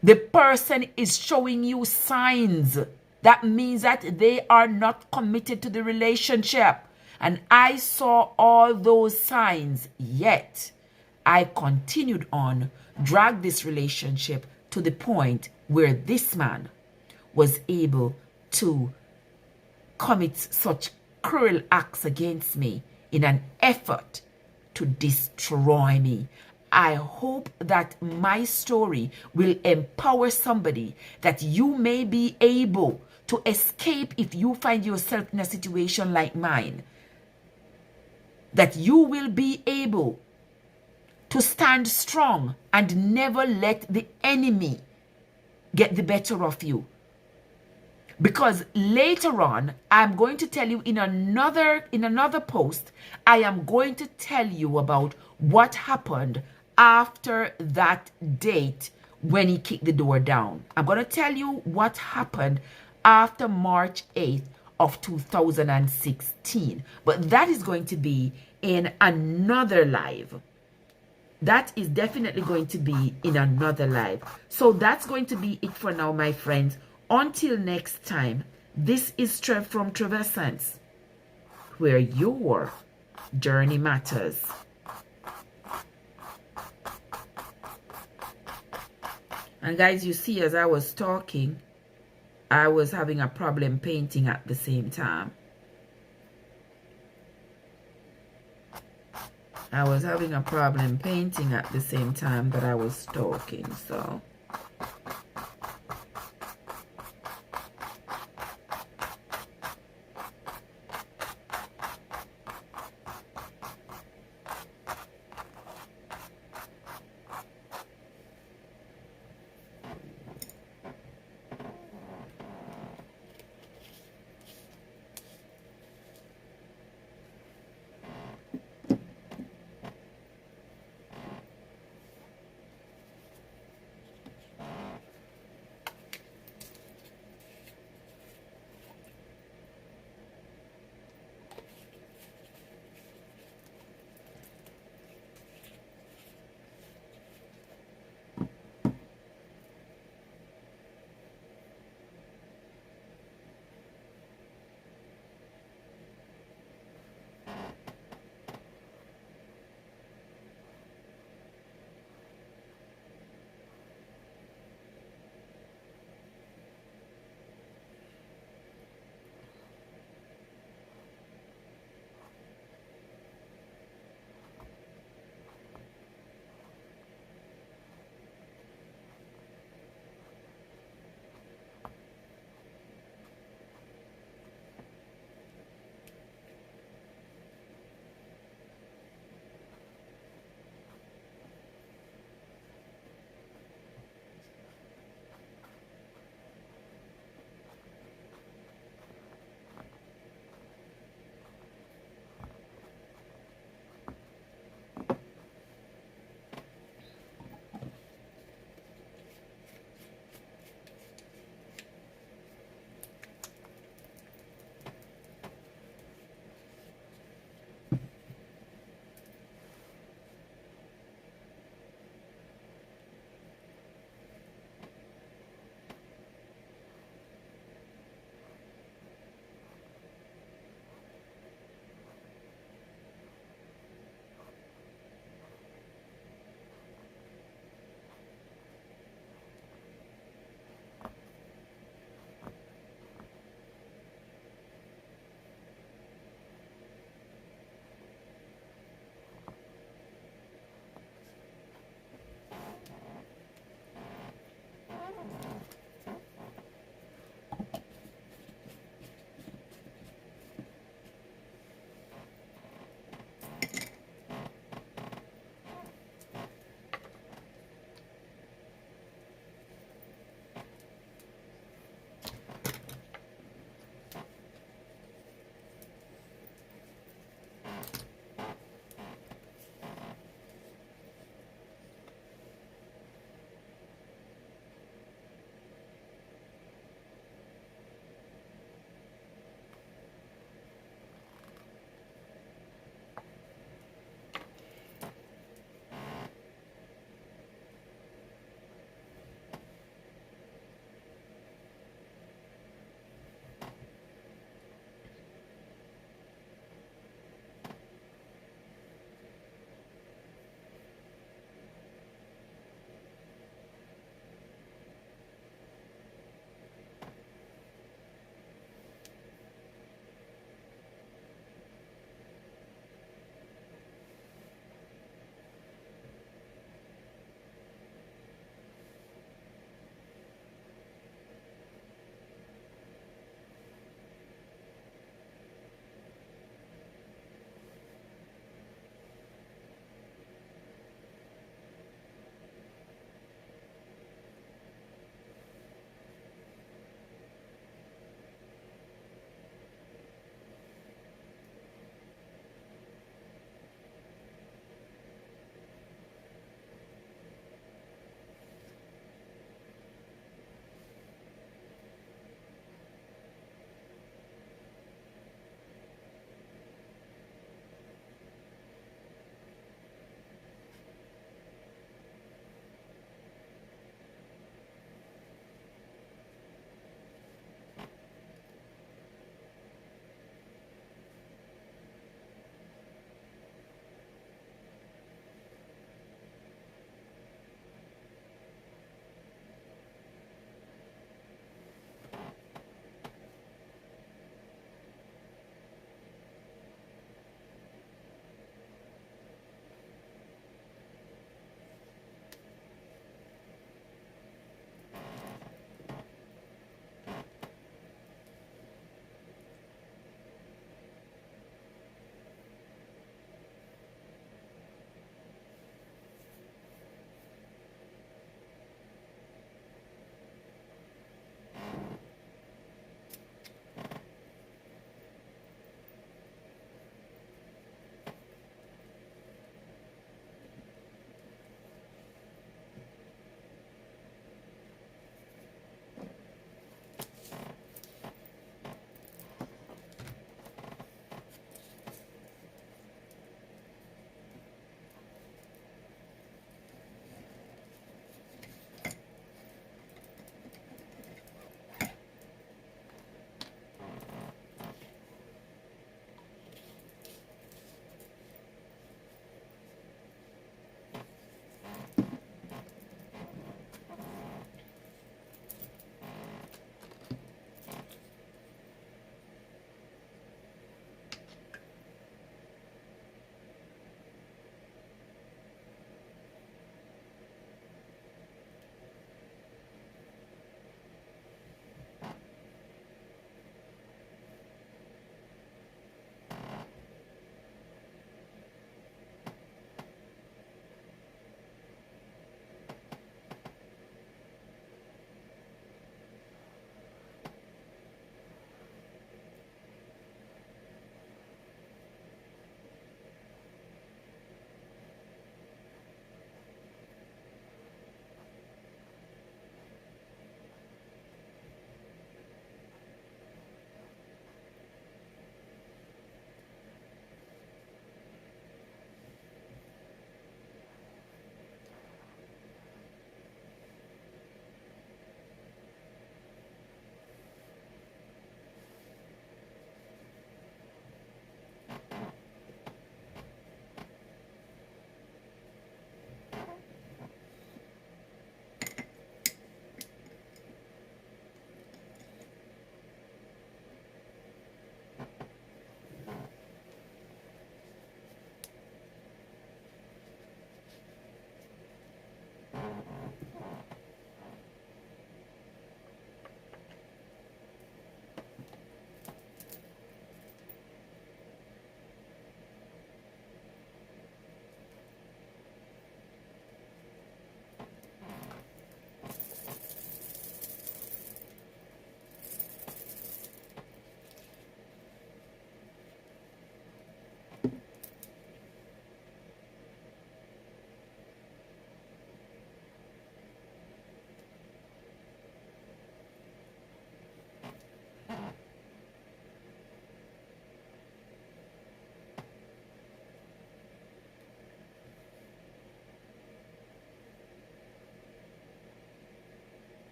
The person is showing you signs. That means that they are not committed to the relationship. And I saw all those signs, yet I continued on, dragged this relationship to the point where this man was able to commit such cruel acts against me in an effort to destroy me. I hope that my story will empower somebody, that you may be able to escape if you find yourself in a situation like mine, that you will be able to stand strong and never let the enemy get the better of you. Because later on, I'm going to tell you in another post, I am going to tell you about what happened after that date when he kicked the door down. I'm going to tell you what happened after March 8th of 2016. But that is going to be in another live. That is definitely going to be in another live. So that's going to be it for now, my friends. Until next time, this is Trev from Treversance, where your journey matters. And guys, you see, as I was talking, I was having a problem painting at the same time. I was having a problem painting at the same time that I was talking, so...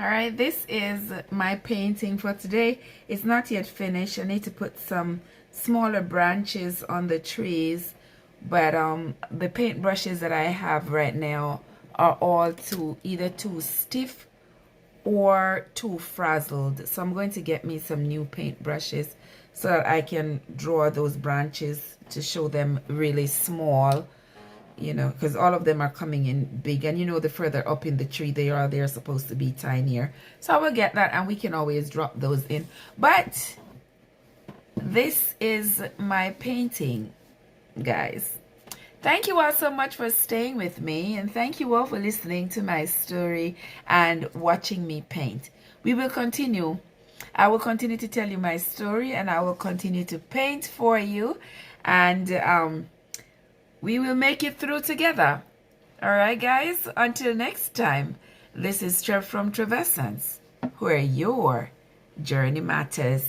All right, this is my painting for today. It's not yet finished. I need to put some smaller branches on the trees, but the paint brushes that I have right now are all either too stiff or too frazzled. So I'm going to get me some new paint brushes so that I can draw those branches to show them really small, you know, because all of them are coming in big, and you know, the further up in the tree they are, they're supposed to be tinier. So I will get that, and we can always drop those in. But this is my painting, guys. Thank you all so much for staying with me, and thank you all for listening to my story and watching me paint. We will continue. I will continue to tell you my story, and I will continue to paint for you, and we will make it through together. All right, guys, until next time, this is Trev from Treversance, where your journey matters.